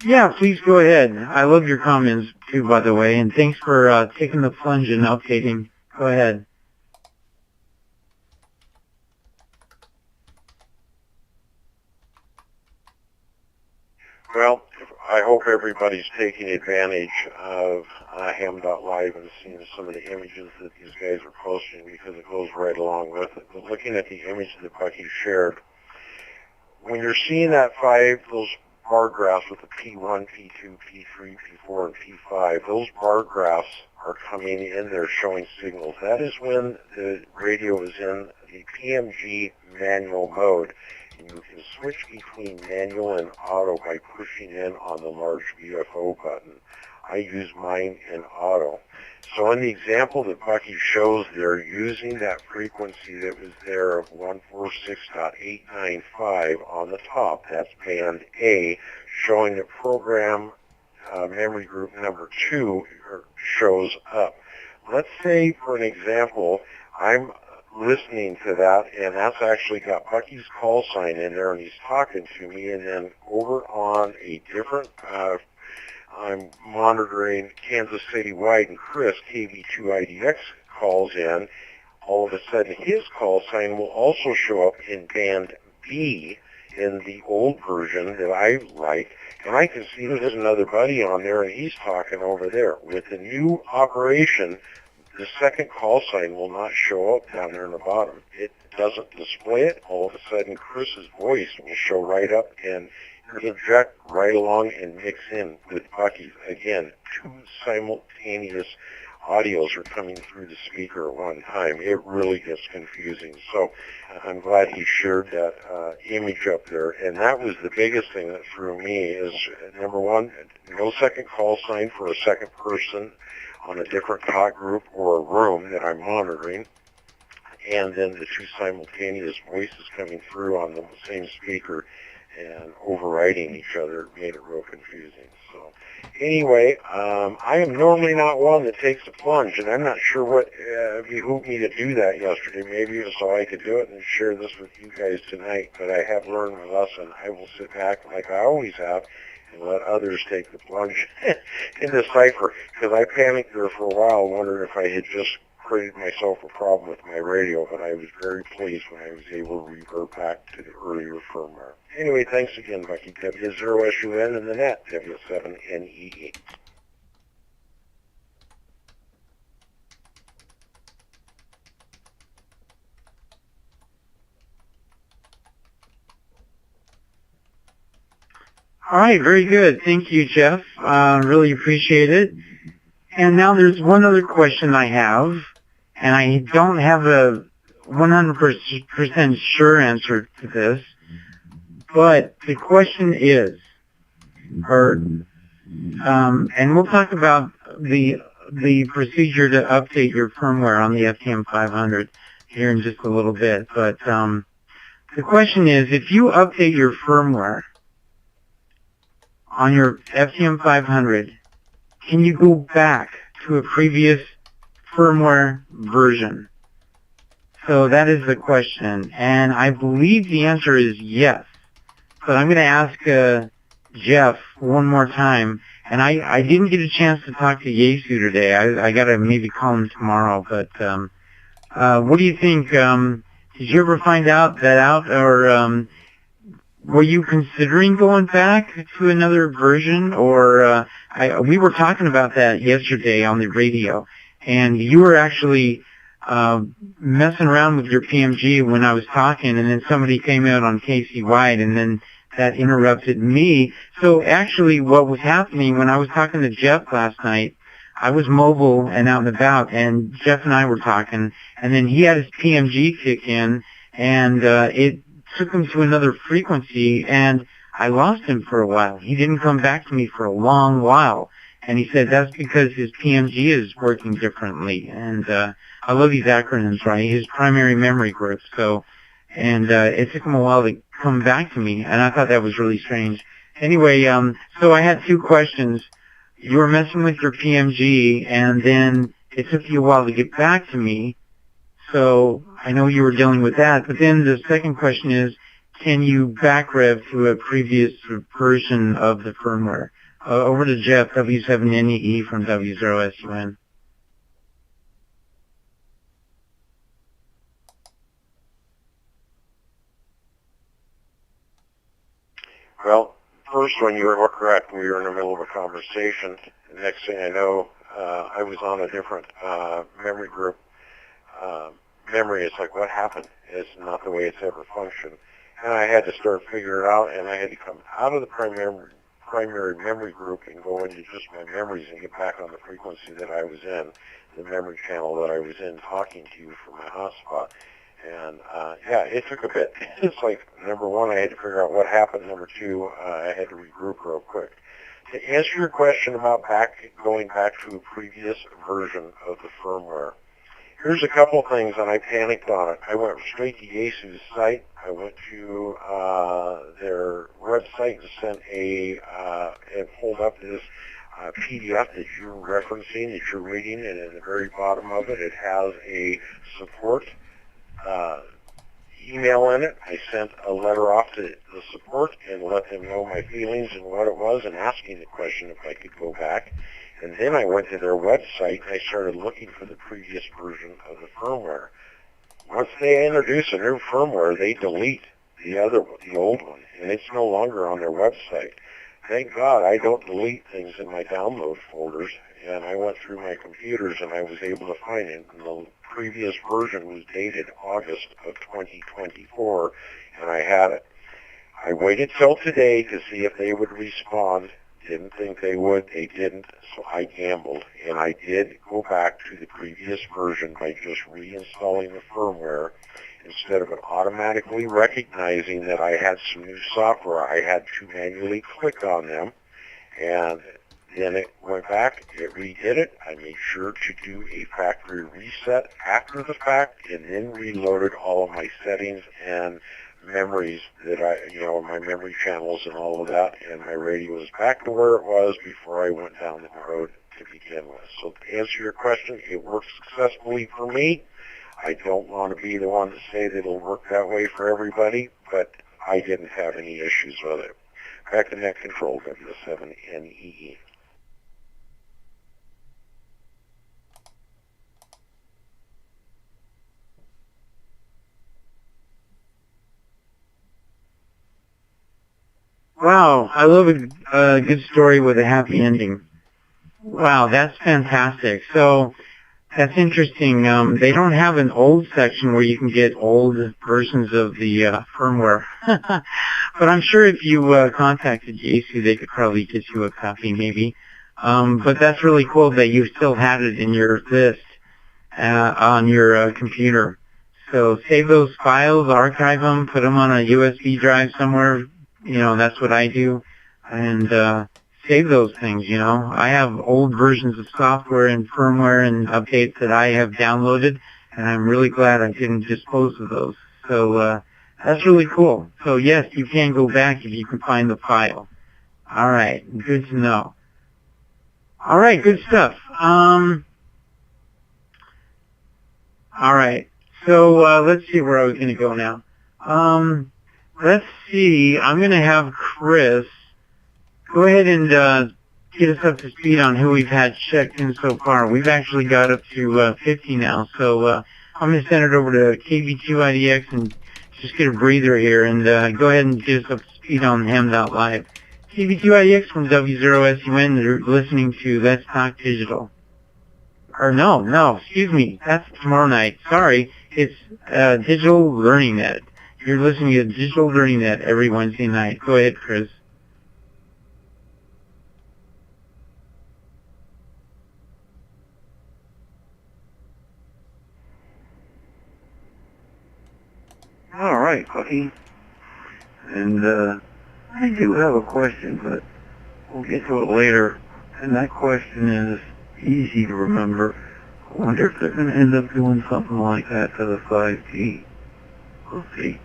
Yeah, please go ahead. I love your comments too, by the way, and thanks for taking the plunge and updating. Go ahead. Well, I hope everybody's taking advantage of ham.live and seeing some of the images that these guys are posting, because it goes right along with it. But looking at the image that Bucky shared, when you're seeing those bar graphs with the P1, P2, P3, P4, and P5, those bar graphs are coming in there showing signals. That is when the radio is in the PMG manual mode. And you can switch between manual and auto by pushing in on the large UFO button. I use mine in auto. So in the example that Bucky shows there, using that frequency that was there of 146.895 on the top, that's band A, showing the program memory group number 2 shows up. Let's say, for an example, I'm listening to that, and that's actually got Bucky's call sign in there, and he's talking to me, and then over on a different I'm monitoring Kansas City Wide, and Chris, KB2IDX, calls in. All of a sudden, his call sign will also show up in band B in the old version that I like, and I can see there's another buddy on there, and he's talking over there. With the new operation, the second call sign will not show up down there in the bottom. It doesn't display it. All of a sudden, Chris's voice will show right up and inject right along and mix in with Bucky's. Again, 2 simultaneous audios are coming through the speaker at one time. It really gets confusing. So I'm glad he shared that image up there. And that was the biggest thing that threw me is, number one, no second call sign for a second person on a different talk group or a room that I'm monitoring. And then the 2 simultaneous voices coming through on the same speaker and overriding each other made it real confusing. So anyway, I am normally not one that takes the plunge, and I'm not sure what behooved me to do that yesterday. Maybe it was so I could do it and share this with you guys tonight, but I have learned my lesson. I will sit back like I always have and let others take the plunge in the cipher, because I panicked there for a while, wondering if I had just created myself a problem with my radio, but I was very pleased when I was able to revert back to the earlier firmware. Anyway, thanks again, Bucky. W0SUN and the net, W7NEE. All right, very good. Thank you, Jeff. Really appreciate it. And now there's one other question I have, and I don't have a 100% sure answer to this, but the question is, and we'll talk about the procedure to update your firmware on the FTM 500 here in just a little bit, but the question is, if you update your firmware on your FTM 500, can you go back to a previous firmware version? So that is the question, and I believe the answer is yes. But I'm going to ask Jeff one more time, and I didn't get a chance to talk to Yesu today. I got to maybe call him tomorrow, but what do you think? Did you ever find that out, or were you considering going back to another version, or we were talking about that yesterday on the radio, and you were actually messing around with your PMG when I was talking, and then somebody came out on KC Wide, and then that interrupted me. So actually what was happening when I was talking to Jeff last night, I was mobile and out and about, and Jeff and I were talking, and then he had his PMG kick in, and it took him to another frequency, and I lost him for a while. He didn't come back to me for a long while, and he said that's because his PMG is working differently. And I love these acronyms, right? His primary memory group. So, and it took him a while to come back to me, and I thought that was really strange. Anyway, so I had two questions. You were messing with your PMG, and then it took you a while to get back to me. So I know you were dealing with that. But then the second question is, can you back rev to a previous version of the firmware? Over to Jeff, W7NEE from W0SUN. Well, first one, you were correct. We were in the middle of a conversation. The next thing I know, I was on a different memory group. Memory is like, what happened? It's not the way it's ever functioned. And I had to start figuring it out, and I had to come out of the primary memory group and go into just my memories and get back on the frequency that I was in, the memory channel that I was in, talking to you from my hotspot. And yeah, it took a bit. It's like, number one, I had to figure out what happened. Number two, I had to regroup real quick. To answer your question about going back to a previous version of the firmware, here's a couple things, and I panicked on it. I went straight to Yaesu's site. I went to their website and sent and pulled up this PDF that you're referencing, that you're reading, and at the very bottom of it, it has a support email in it. I sent a letter off to the support and let them know my feelings and what it was, and asking the question if I could go back. And then I went to their website and I started looking for the previous version of the firmware. Once they introduce a new firmware, they delete the old one, and it's no longer on their website. Thank God I don't delete things in my download folders, and I went through my computers and I was able to find it. And the previous version was dated August of 2024, and I had it. I waited till today to see if they would respond. Didn't think they would. They didn't, so I gambled, and I did go back to the previous version by just reinstalling the firmware. Instead of it automatically recognizing that I had some new software, I had to manually click on them, and then it went back, it redid it. I made sure to do a factory reset after the fact, and then reloaded all of my settings and memories that my memory channels and all of that, and my radio was back to where it was before I went down the road to begin with. So to answer your question, it worked successfully for me. I don't want to be the one to say that it'll work that way for everybody, but I didn't have any issues with it. Back to Net Control, W7NEE. Wow, I love a good story with a happy ending. Wow, that's fantastic. So, that's interesting. They don't have an old section where you can get old versions of the firmware. But I'm sure if you contacted Yaesu, they could probably get you a copy, maybe. But that's really cool that you still had it in your list on your computer. So save those files, archive them, put them on a USB drive somewhere. You know, that's what I do. And save those things, you know. I have old versions of software and firmware and updates that I have downloaded, and I'm really glad I didn't dispose of those. So that's really cool. So yes, you can go back if you can find the file. All right, good to know. All right, good stuff. All right, so let's see where I was going to go now. Let's see. I'm going to have Chris go ahead and get us up to speed on who we've had checked in so far. We've actually got up to 50 now, so I'm going to send it over to KB2IDX and just get a breather here and go ahead and get us up to speed on Ham.Live. KB2IDX from W0SUN, you're listening to Let's Talk Digital. Or no, excuse me, that's tomorrow night. Sorry, it's Digital Learning Net. You're listening to Digital Learning Net every Wednesday night. Go ahead, Chris. All right, Bucky. And I do have a question, but we'll get to it later. And that question is easy to remember. I wonder if they're going to end up doing something like that to the 5G. We'll see.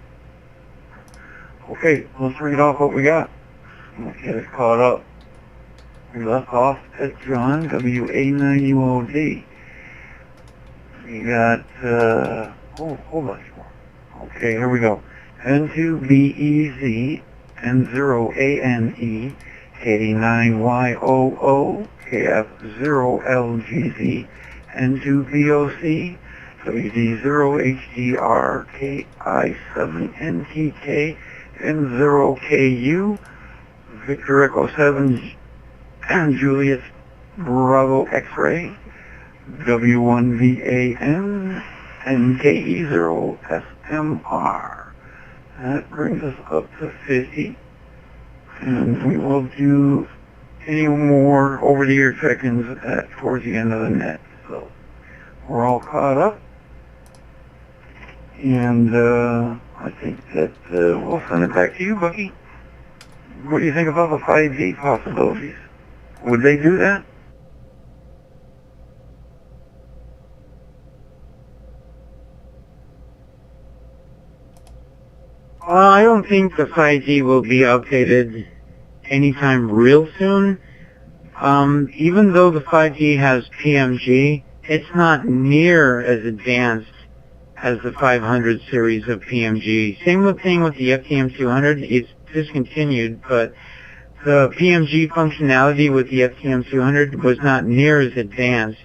Okay, let's read off what we got. Let's get it caught up. We left off at John, WA9UOD. We got, hold on. Okay, here we go. N2BEZ, N0ANE, K9YOO, KF0LGZ, N2VOC, WD0HDR, KI7NTK, N0KU, Victor Echo 7, Julius Bravo X-Ray, W1VAN, and KE0SMR. That brings us up to 50. And we will do any more over-the-air check-ins towards the end of the net. So we're all caught up. And I think that we'll send it back to you, Bucky. What do you think about the 5G possibilities? Would they do that? I don't think the 5G will be updated anytime real soon. Even though the 5G has PMG, it's not near as advanced as the 500 series of PMG. Same thing with the FTM200. It's discontinued, but the PMG functionality with the FTM200 was not near as advanced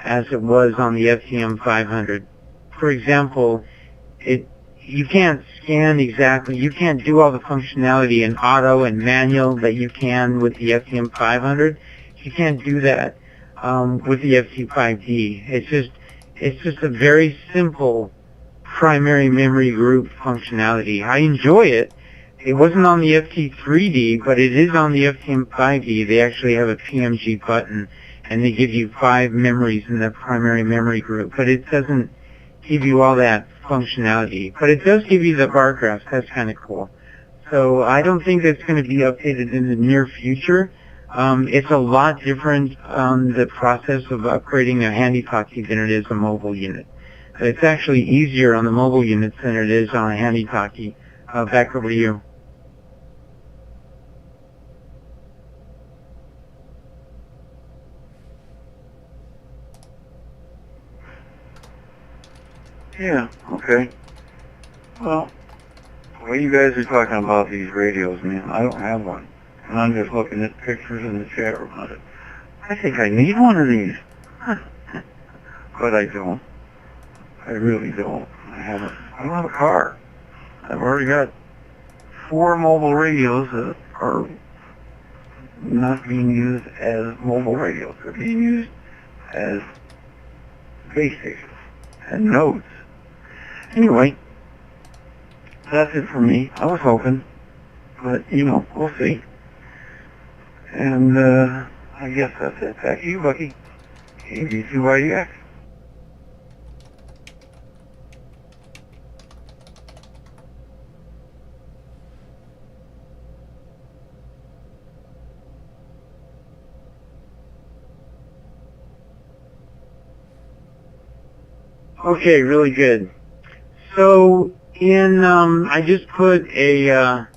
as it was on the FTM500. For example, you can't scan exactly, you can't do all the functionality in auto and manual that you can with the FTM500. You can't do that with the FT5D. It's just a very simple primary memory group functionality. I enjoy it. It wasn't on the FT3D, but it is on the FTM5D. They actually have a PMG button, and they give you 5 memories in the primary memory group, but it doesn't give you all that functionality. But it does give you the bar graphs. That's kind of cool. So I don't think that's going to be updated in the near future. It's a lot different the process of upgrading a handy-talkie than it is a mobile unit. It's actually easier on the mobile units than it is on a handy-talkie. Back over to you. Yeah, okay. Well, the way you guys are talking about these radios, man, I don't have one. And I'm just looking at pictures in the chat room of it. I think I need one of these. But I don't. I really don't. I don't have a car. I've already got 4 mobile radios that are not being used as mobile radios. They're being used as base stations and nodes. Anyway, that's it for me. I was hoping, but, we'll see. And, I guess that's it. Back to you, Bucky. KG2YDX. Okay, really good. So I just put a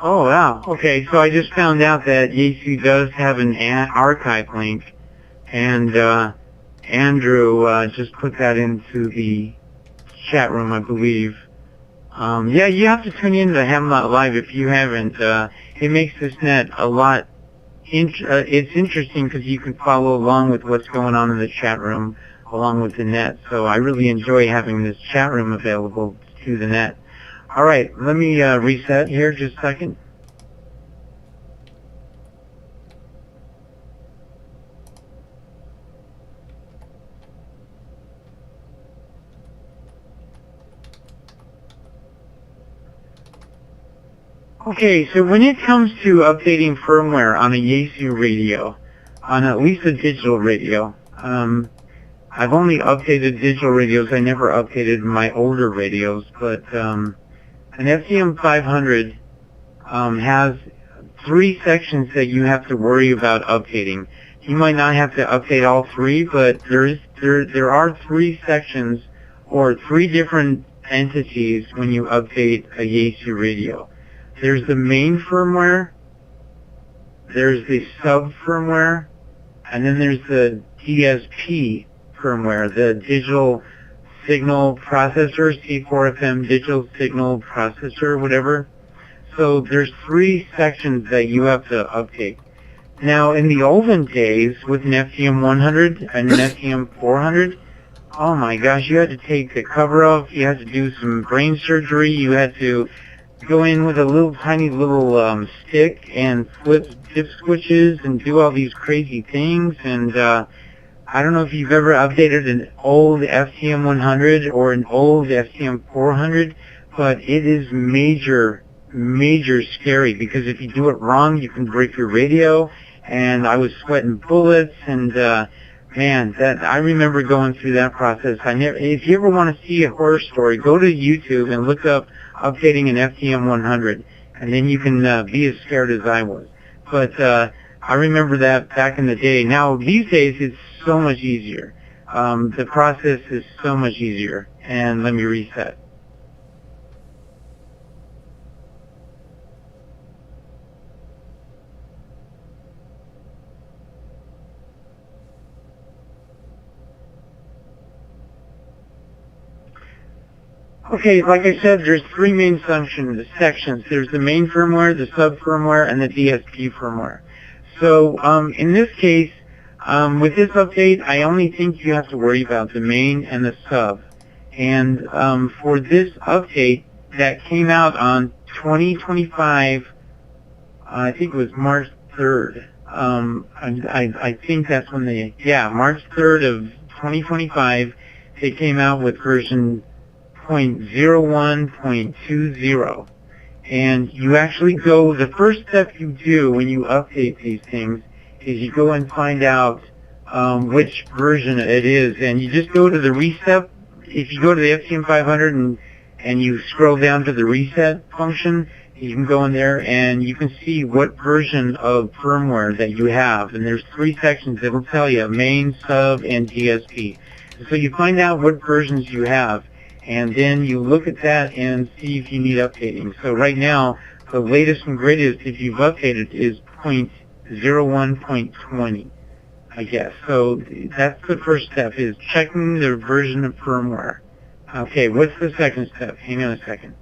oh wow, okay, so I just found out that Yaesu does have an archive link, and Andrew just put that into the chat room, I believe. Yeah, you have to tune in to Hamlet Live if you haven't. It makes this net a lot it's interesting because you can follow along with what's going on in the chat room along with the net. So I really enjoy having this chat room available to the net. All right, let me reset here just a second. Okay, so when it comes to updating firmware on a Yaesu radio, on at least a digital radio, I've only updated digital radios. I never updated my older radios, but an FCM 500 has 3 sections that you have to worry about updating. You might not have to update all 3, but there are 3 sections or 3 different entities when you update a Yaesu radio. There's the main firmware, there's the sub-firmware, and then there's the DSP firmware, the digital signal processor, C4FM digital signal processor, whatever. So there's 3 sections that you have to update. Now, in the olden days, with an FCM 100 and an FCM 400, oh my gosh, you had to take the cover off, you had to do some brain surgery, you had to go in with a little tiny little stick and flip dip switches and do all these crazy things. And I don't know if you've ever updated an old FCM 100 or an old FCM 400, but it is major scary, because if you do it wrong, you can break your radio. And I was sweating bullets, and man, I remember going through that process. If you ever want to see a horror story, go to YouTube and look up updating an FCM 100, and then you can be as scared as I was. But I remember that back in the day. Now, these days, it's so much easier. The process is so much easier. And let me reset. Okay, like I said, there's 3 main sections. There's the main firmware, the sub-firmware, and the DSP firmware. So in this case, with this update, I only think you have to worry about the main and the sub. And for this update that came out on 2025, I think it was March 3rd. I think that's when March 3rd of 2025, they came out with version 0.01.20, and you actually go, the first step you do when you update these things is you go and find out which version it is, and you just go to the reset. If you go to the FCM 500 and you scroll down to the reset function, you can go in there and you can see what version of firmware that you have, and there's 3 sections that will tell you, main, sub, and DSP. So you find out what versions you have, and then you look at that and see if you need updating. So right now, the latest and greatest, if you've updated, is 0.01.20, I guess. So that's the first step, is checking the version of firmware. Okay, what's the second step? Hang on a second.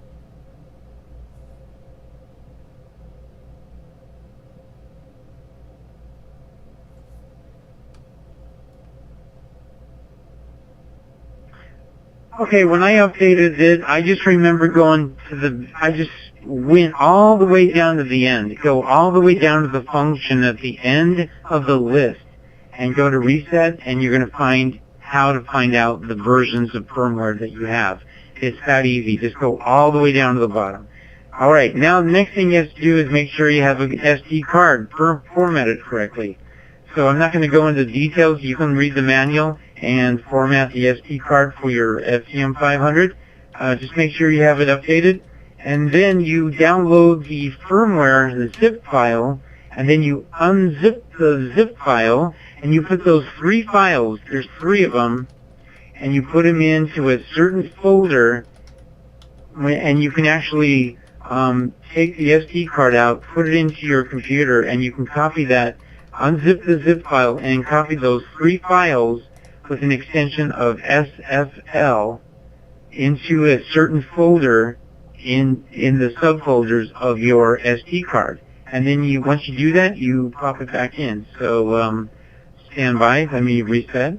Okay, when I updated it, I just remember going to I just went all the way down to the end. Go all the way down to the function at the end of the list and go to reset, and you're going to find how to find out the versions of firmware that you have. It's that easy. Just go all the way down to the bottom. Alright, now the next thing you have to do is make sure you have an SD card formatted correctly. So I'm not going to go into details. You can read the manual and format the SD card for your FCM 500. Just make sure you have it updated. And then you download the firmware, the zip file, and then you unzip the zip file, and you put those 3 files, there's 3 of them, and you put them into a certain folder, and you can actually take the SD card out, put it into your computer, and you can copy that, unzip the zip file, and copy those 3 files with an extension of SFL into a certain folder in the subfolders of your SD card. And then once you do that, you pop it back in. So stand by, let me reset.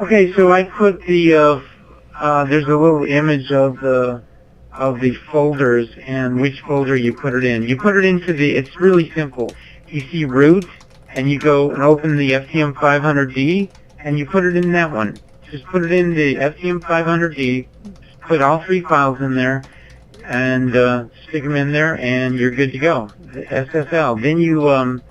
Okay, so I put the there's a little image of the folders and which folder you put it in. You put it into it's really simple. You see root, and you go and open the FCM 500D, and you put it in that one. just put it in the STM500D, put all 3 files in there, and stick them in there, and you're good to go. The SSL. Then you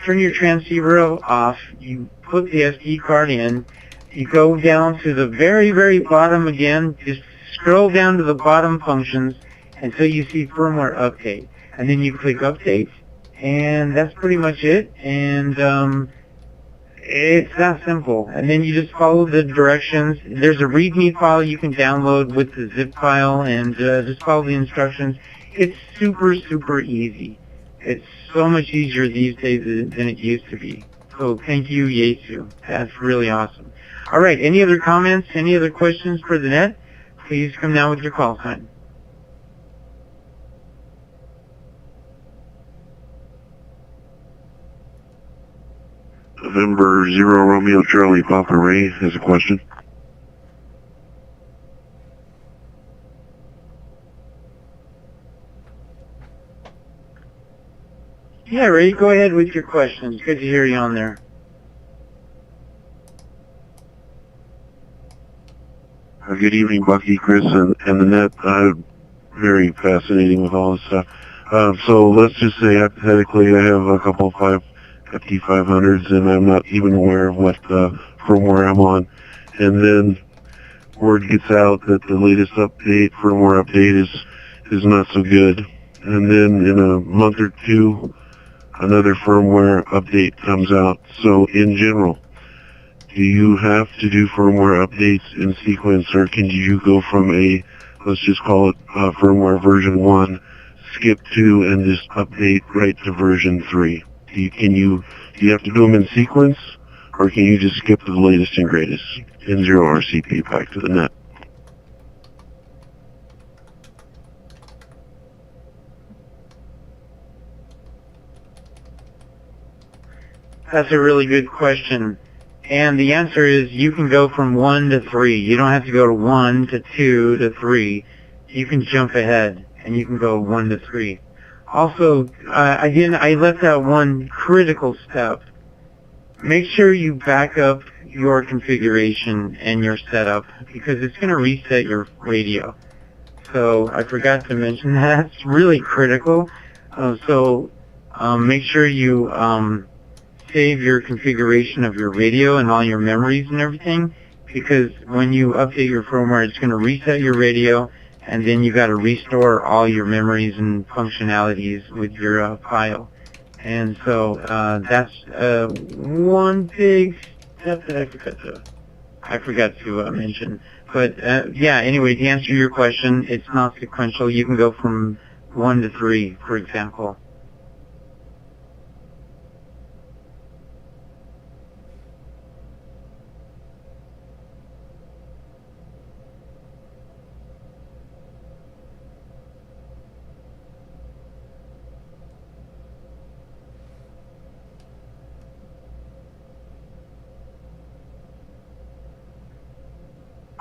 turn your transceiver off, you put the SD card in, you go down to the very, very bottom again, just scroll down to the bottom functions until you see firmware update. And then you click update, and that's pretty much it. And it's that simple. And then you just follow the directions. There's a README file you can download with the zip file, and just follow the instructions. It's super, super easy. It's so much easier these days than it used to be. So thank you, Yaesu. That's really awesome. All right, any other comments, any other questions for the net? Please come down with your call sign. November 0 Romeo Charlie Papa Ray has a question. Yeah, Ray, go ahead with your questions. Good to hear you on there. Good evening, Bucky, Chris, and the net. Very fascinating with all this stuff. So let's just say hypothetically I have a couple of FT500s and I'm not even aware of what firmware I'm on. And then word gets out that the latest firmware update is not so good. And then in a month or two, another firmware update comes out. So in general, do you have to do firmware updates in sequence, or can you go from let's just call it firmware version 1, skip 2, and just update right to version 3? Do you have to do them in sequence, or can you just skip to the latest and greatest in 0 RCP back to the net? That's a really good question. And the answer is you can go from 1 to 3. You don't have to go to 1 to 2 to 3. You can jump ahead, and you can go 1 to 3. Also, I left out one critical step. Make sure you back up your configuration and your setup, because it's going to reset your radio. So I forgot to mention that. It's really critical. Make sure you save your configuration of your radio and all your memories and everything, because when you update your firmware, it's going to reset your radio, and then you got to restore all your memories and functionalities with your file. And so that's one big step that I forgot to mention. But yeah, anyway, to answer your question, it's not sequential. You can go from 1 to 3, for example.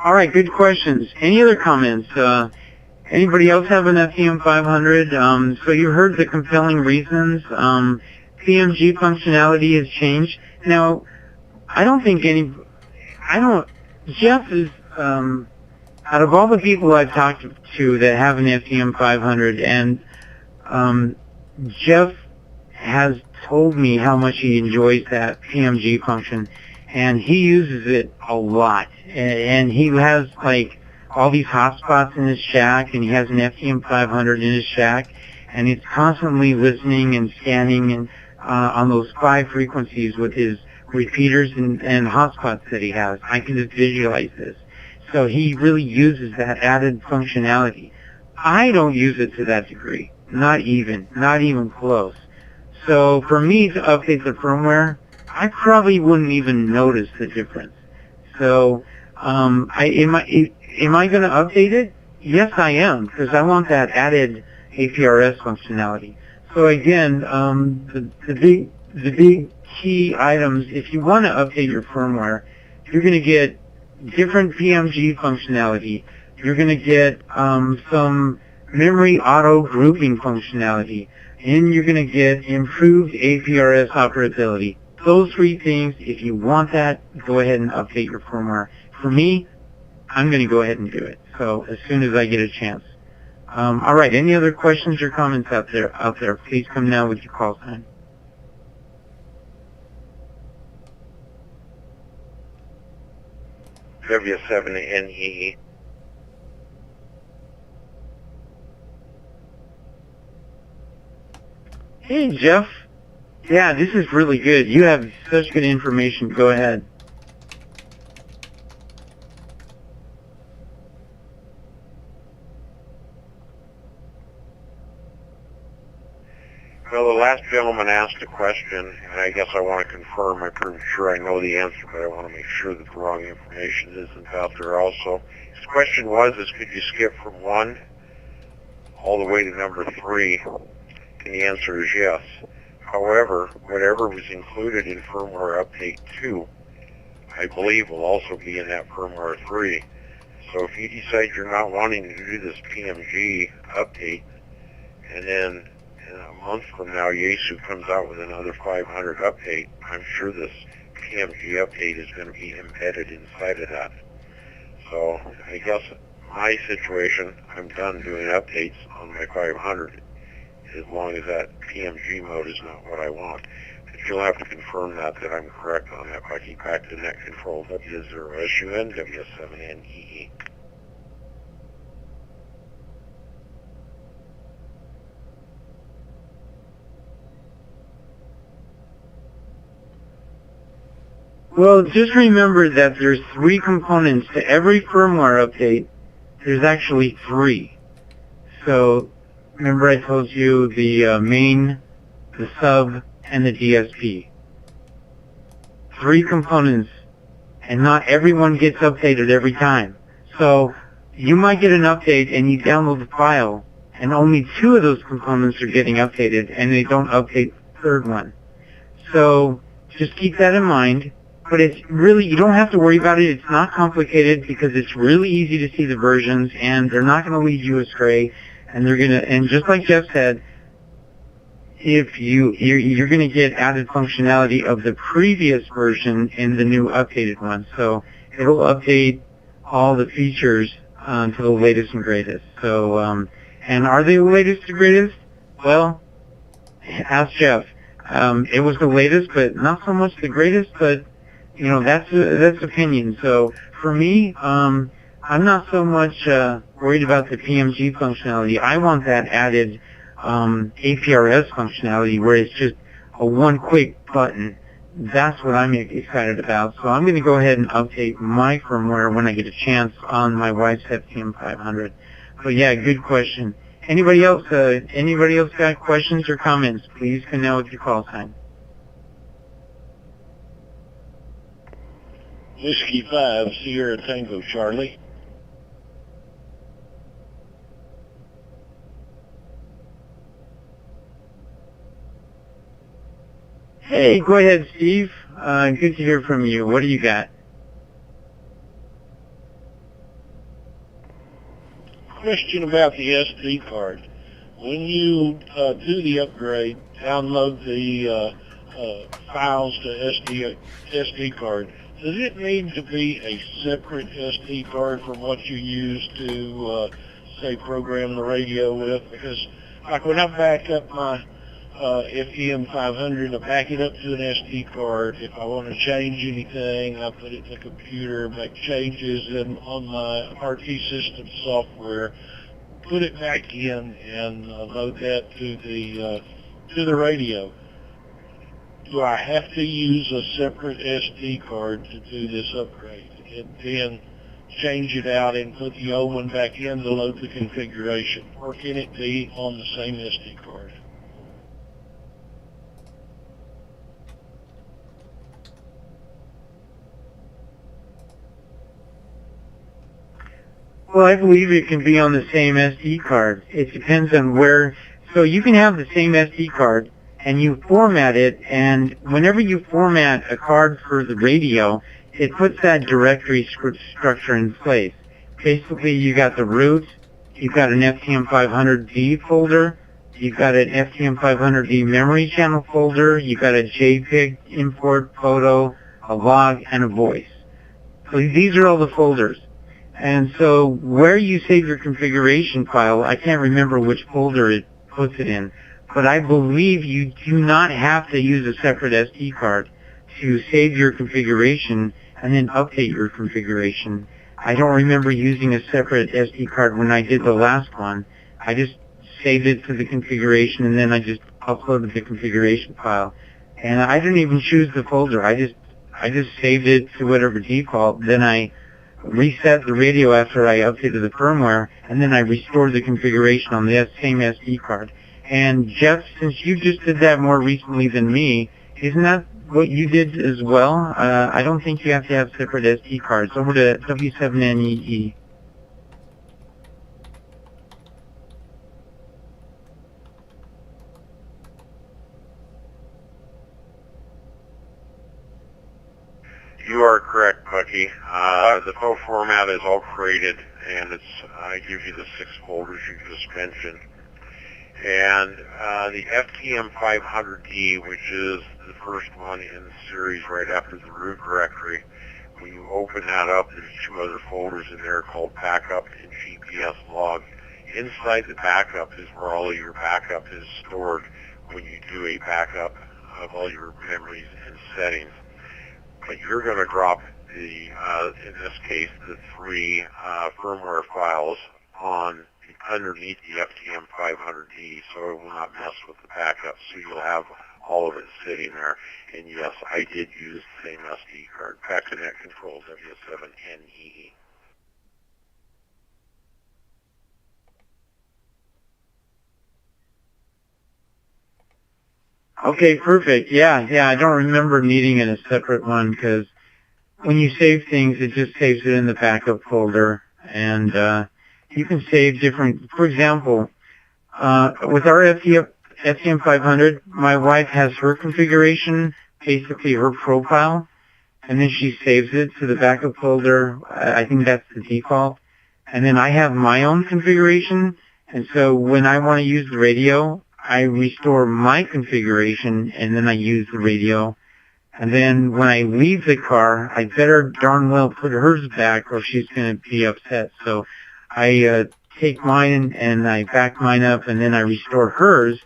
All right, good questions. Any other comments? Anybody else have an STM500? So you heard the compelling reasons. PMG functionality has changed. Now, Jeff is, out of all the people I've talked to that have an STM500, and Jeff has told me how much he enjoys that PMG function, and he uses it a lot. And he has like all these hotspots in his shack, and he has an STM500 in his shack, and he's constantly listening and scanning and on those 5 frequencies with his repeaters and hotspots that he has. I can just visualize this. So he really uses that added functionality. I don't use it to that degree. Not even close. So for me to update the firmware, I probably wouldn't even notice the difference. So am I going to update it? Yes, I am, because I want that added APRS functionality. So again, the big key items, if you want to update your firmware, you're going to get different PMG functionality. You're going to get some memory auto grouping functionality, and you're going to get improved APRS operability. Those 3 things, if you want that, go ahead and update your firmware for me, I'm going to go ahead and do it. So as soon as I get a chance. All right. Any other questions or comments out there? Please come now with your call sign. W7NEE. Hey, Jeff. Yeah, this is really good. You have such good information. Go ahead. Well, the last gentleman asked a question, and I guess I want to confirm. I'm pretty sure I know the answer, but I want to make sure that the wrong information isn't out there also. His question was, could you skip from 1 all the way to number 3? And the answer is yes. However, whatever was included in firmware update 2, I believe will also be in that firmware 3. So if you decide you're not wanting to do this PMG update, and then in a month from now Yaesu comes out with another 500 update, I'm sure this PMG update is going to be embedded inside of that. So I guess my situation, I'm done doing updates on my 500 as long as that PMG mode is not what I want. But you'll have to confirm that I'm correct on that by keep back to net control W0SUN W7NEE. Well, just remember that there's 3 components to every firmware update. There's actually 3. So remember I told you the main, the sub, and the DSP. 3 components, and not everyone gets updated every time. So you might get an update and you download the file, and only 2 of those components are getting updated, and they don't update the 3rd one. So just keep that in mind. But it's really, you don't have to worry about it. It's not complicated because it's really easy to see the versions, and they're not going to lead you astray. And they're going to, and just like Jeff said, if you're going to get added functionality of the previous version in the new updated one. So it'll update all the features to the latest and greatest. So, and are they the latest and greatest? Well, ask Jeff. It was the latest, but not so much the greatest, but you know, that's opinion. So for me, I'm not so much worried about the PMG functionality. I want that added APRS functionality where it's just a one quick button. That's what I'm excited about. So I'm going to go ahead and update my firmware when I get a chance on my wife's FTM500. But yeah, good question. Anybody else got questions or comments? Please come now with your call sign. Whiskey 5, Sierra Tango Charlie. Hey, go ahead, Steve. Good to hear from you. What do you got? Question about the SD card. When you do the upgrade, download the files to SD card, does it need to be a separate SD card from what you use to, say, program the radio with? Because, like, when I back up my FTM500, I back it up to an SD card. If I want to change anything, I put it in the computer, make changes on my RT system software, put it back in, and load that to the radio. Do I have to use a separate SD card to do this upgrade and then change it out and put the old one back in to load the configuration? Or can it be on the same SD card? Well, I believe it can be on the same SD card. It depends on where. So you can have the same SD card, and you format it, and whenever you format a card for the radio, it puts that directory structure in place. Basically, you got the root, you've got an FTM500D folder, you've got an FTM500D memory channel folder, you've got a JPEG import photo, a log, and a voice. So these are all the folders. And so where you save your configuration file, I can't remember which folder it puts it in, but I believe you do not have to use a separate SD card to save your configuration and then update your configuration. I don't remember using a separate SD card when I did the last one. I just saved it to the configuration and then I just uploaded the configuration file. And I didn't even choose the folder. I just saved it to whatever default. Then I reset the radio after I updated the firmware, and then I restored the configuration on the same SD card. And Jeff, since you just did that more recently than me, isn't that what you did as well? I don't think you have to have separate SD cards. Over to W7NEE. You are correct, Bucky. The file format is all created, and I give you the 6 folders you just mentioned. And the FTM500D, which is the first one in the series right after the root directory, when you open that up, there's 2 other folders in there called Backup and GPS Log. Inside the backup is where all of your backup is stored when you do a backup of all your memories and settings. But you're going to drop in this case, the 3 firmware files underneath the FTM500D, so it will not mess with the backup. So you'll have all of it sitting there. And yes, I did use the same SD card. PACnet Control W7NEE. Okay, perfect. Yeah, I don't remember needing it a separate one because when you save things, it just saves it in the backup folder. And you can save different, for example, with our FTM500, my wife has her configuration, basically her profile, and then she saves it to the backup folder. I think that's the default. And then I have my own configuration, and so when I want to use the radio, I restore my configuration, and then I use the radio. And then when I leave the car, I better darn well put hers back or she's going to be upset. So I take mine and I back mine up and then I restore hers.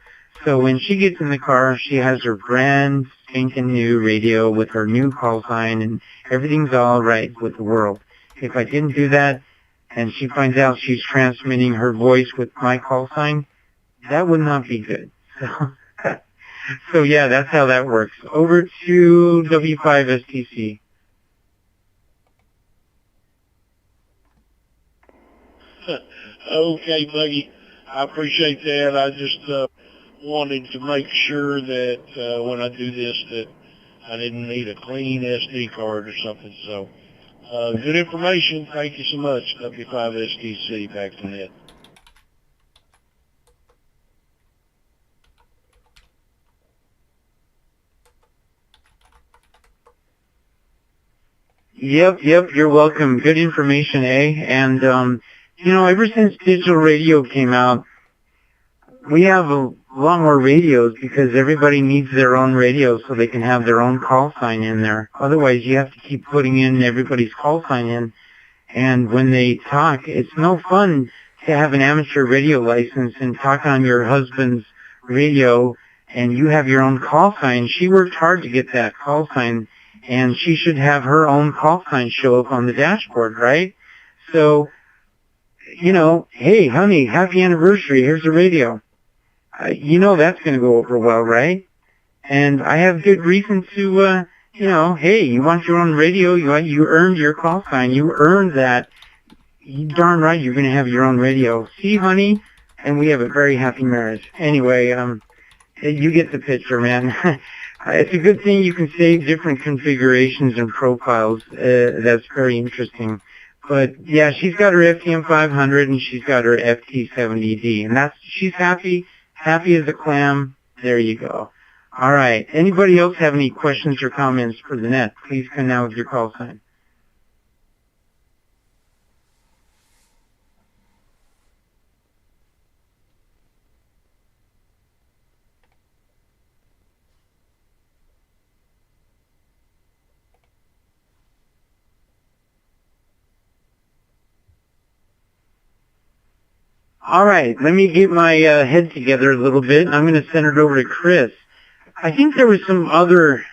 So when she gets in the car, she has her brand stinking new radio with her new call sign and everything's all right with the world. If I didn't do that and she finds out she's transmitting her voice with my call sign, that would not be good. So yeah, that's how that works. Over to W5STC. Okay, Buggy. I appreciate that. I just wanted to make sure that when I do this that I didn't need a clean SD card or something. So good information. Thank you so much, W5STC. Back to net. Yep, you're welcome. Good information, eh? And, ever since digital radio came out, we have a lot more radios because everybody needs their own radio so they can have their own call sign in there. Otherwise, you have to keep putting in everybody's call sign in. And when they talk, it's no fun to have an amateur radio license and talk on your husband's radio and you have your own call sign. She worked hard to get that call sign and she should have her own call sign show up on the dashboard, right? So, hey, honey, happy anniversary, here's the radio. That's going to go over well, right? And I have good reason to, hey, you want your own radio, you earned your call sign, you earned that. You darn right you're going to have your own radio. See, honey? And we have a very happy marriage. Anyway, you get the picture, man. It's a good thing you can save different configurations and profiles. That's very interesting. But yeah, she's got her FTM500 and she's got her FT70D, and she's happy as a clam. There you go. All right. Anybody else have any questions or comments for the net? Please come now with your call sign. All right, let me get my head together a little bit. I'm going to send it over to Chris. I think there was some other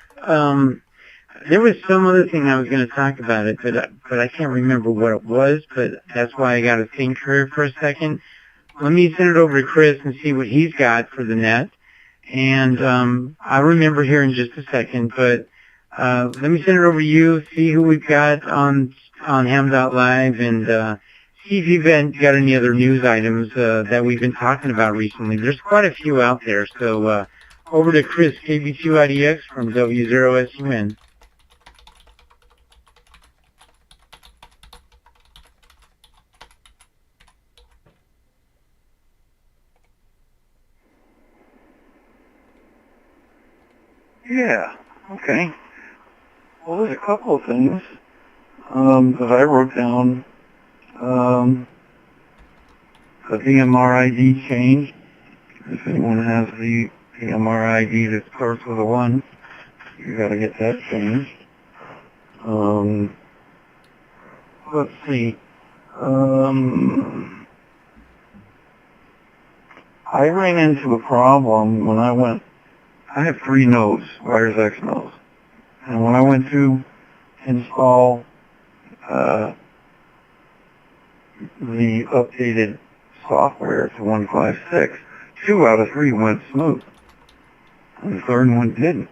thing I was going to talk about it, but I can't remember what it was. But that's why I got to think here for a second. Let me send it over to Chris and see what he's got for the net. And I'll remember here in just a second. But let me send it over to you. See who we've got on Ham.Live and see if you've got any other news items that we've been talking about recently. There's quite a few out there. So over to Chris, KB2IDX from W0SUN. Yeah, okay. Well, there's a couple of things that I wrote down. The PMR ID changed. If anyone has the PMR ID that starts with a 1, you gotta get that changed. Let's see. I ran into a problem when I have 3 nodes, Wires X nodes. And when I went to install the updated software to 156, 2 out of 3 went smooth. And the third one didn't.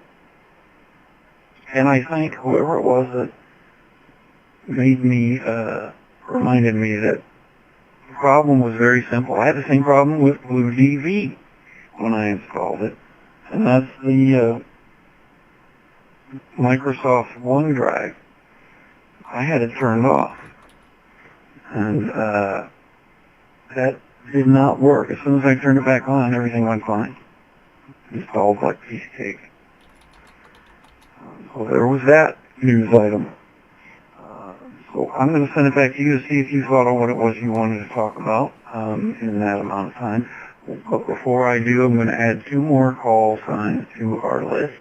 And I think whoever it was that reminded me that the problem was very simple. I had the same problem with BlueDV when I installed it. And that's the Microsoft OneDrive. I had it turned off. And that did not work. As soon as I turned it back on, everything went fine. Installed like piece of cake. So there was that news item. So I'm going to send it back to you to see if you thought of what it was you wanted to talk about in that amount of time. But before I do, I'm going to add 2 more call signs to our list.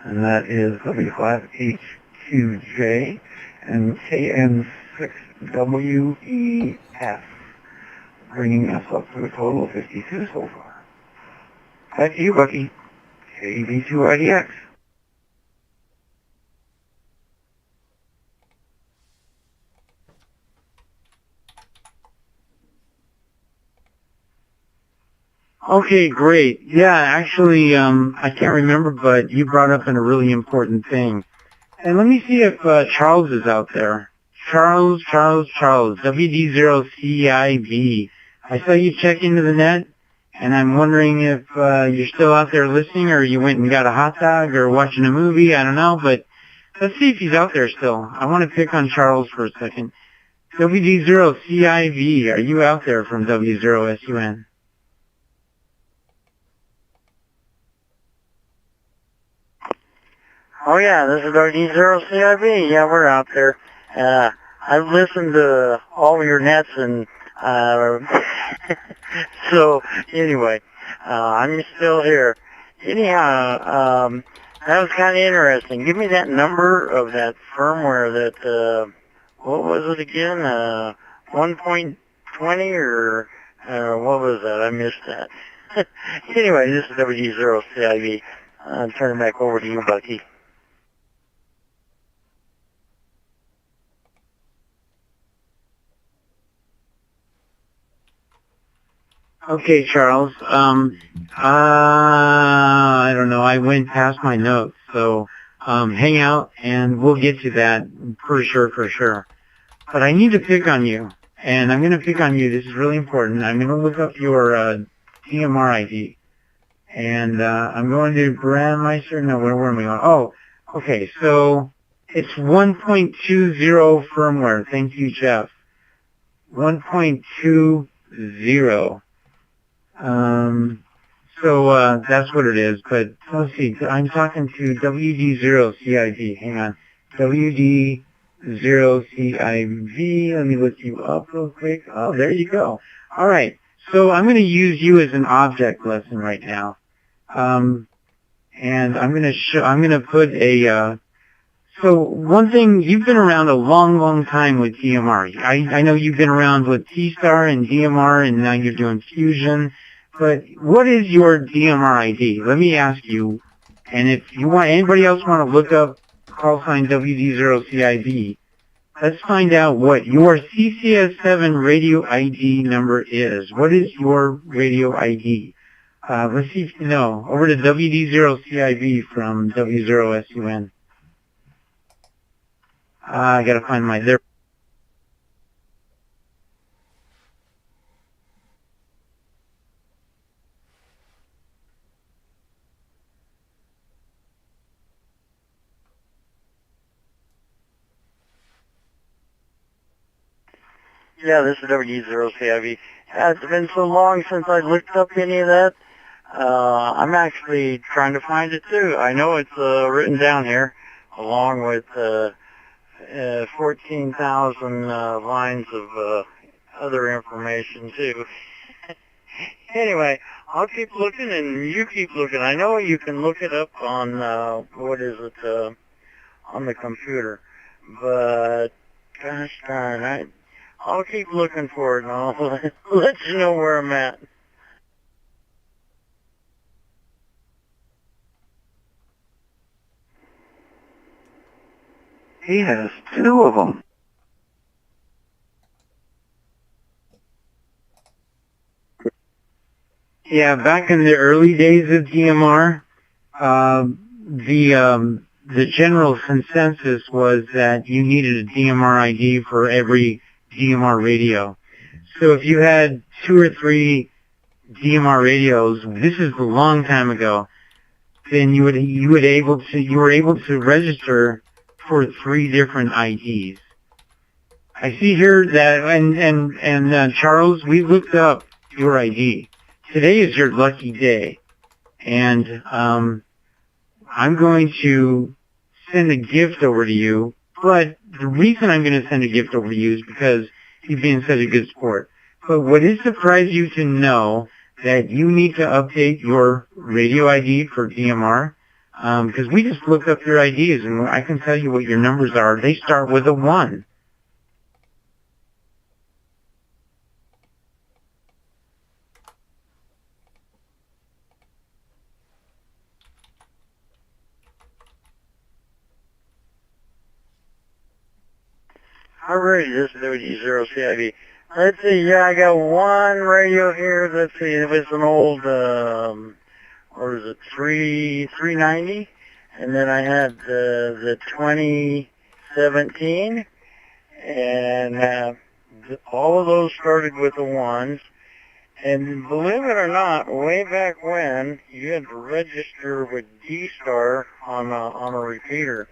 And that is W5HQJ and KN6WEF, bringing us up to a total of 52 so far. Back to you, Bucky. KB2IDX. Okay, great. Yeah, actually, I can't remember, but you brought up a really important thing. And let me see if Charles is out there. Charles, WD0CIB. I saw you check into the net, and I'm wondering if you're still out there listening, or you went and got a hot dog, or watching a movie, I don't know, but let's see if he's out there still. I want to pick on Charles for a second. WD0CIB, are you out there from W0SUN? Oh yeah, this is WD0CIB. Yeah, we're out there. I've listened to all of your nets, and so anyway, I'm still here. Anyhow, that was kind of interesting. Give me that number of that firmware that, what was it again? 1.20 or what was that? I missed that. Anyway, this is WD0CIB. I'll turn it back over to you, Bucky. Okay, Charles. I don't know. I went past my notes, so hang out, and we'll get to that for sure. But I need to pick on you, and I'm going to pick on you. This is really important. I'm going to look up your PMR ID, and I'm going to Brandmeister. No, where am I going? Oh, okay. So it's 1.20 firmware. Thank you, Jeff. 1.20. So that's what it is, but let's see, I'm talking to WD0CIB, hang on, WD0CIB, let me look you up real quick, oh, there you go. Alright, so I'm going to use you as an object lesson right now, and I'm going to put a So one thing, you've been around a long, long time with DMR. I know you've been around with T-Star and DMR, and now you're doing Fusion. But what is your DMR ID? Let me ask you, and if you want, anybody else want to look up call sign WD0CIB, let's find out what your CCS7 radio ID number is. What is your radio ID? Let's see if you know. Over to WD0CIB from W0SUN. I gotta find my there. Yeah, this is WD0CIB. It's been so long since I looked up any of that. I'm actually trying to find it too. I know it's written down here, along with 14,000 lines of other information too. Anyway, I'll keep looking and you keep looking. I know you can look it up on on the computer, but gosh darn, I'll keep looking for it and I'll let you know where I'm at. He has two of them. Yeah, back in the early days of DMR, the general consensus was that you needed a DMR ID for every DMR radio. So if you had 2 or 3 DMR radios, this is a long time ago, then you were able to register for 3 different IDs. I see here that and Charles, we looked up your ID. Today is your lucky day, and I'm going to send a gift over to you. But the reason I'm going to send a gift over to you is because you've been such a good sport. But would it surprise you to know that you need to update your radio ID for DMR? Because we just looked up your IDs, and I can tell you what your numbers are. They start with a 1. Alright, this is WD0CIB. Let's see, yeah, I got one radio here. Let's see, it was an old, what was it, 390? And then I had the 2017. And all of those started with the 1s. And believe it or not, way back when, you had to register with D-Star on a repeater.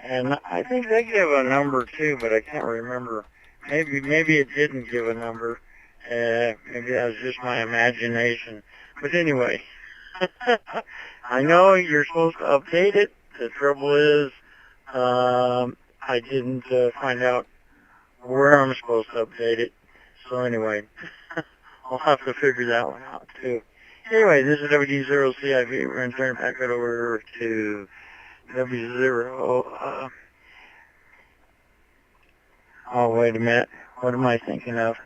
And I think they gave a number too, but I can't remember. Maybe it didn't give a number. Maybe that was just my imagination. But anyway, I know you're supposed to update it. The trouble is, I didn't find out where I'm supposed to update it. So anyway, I'll have to figure that one out too. Anyway, this is WD0CIB. We're going to turn it back over to W0, oh, wait a minute. What am I thinking of?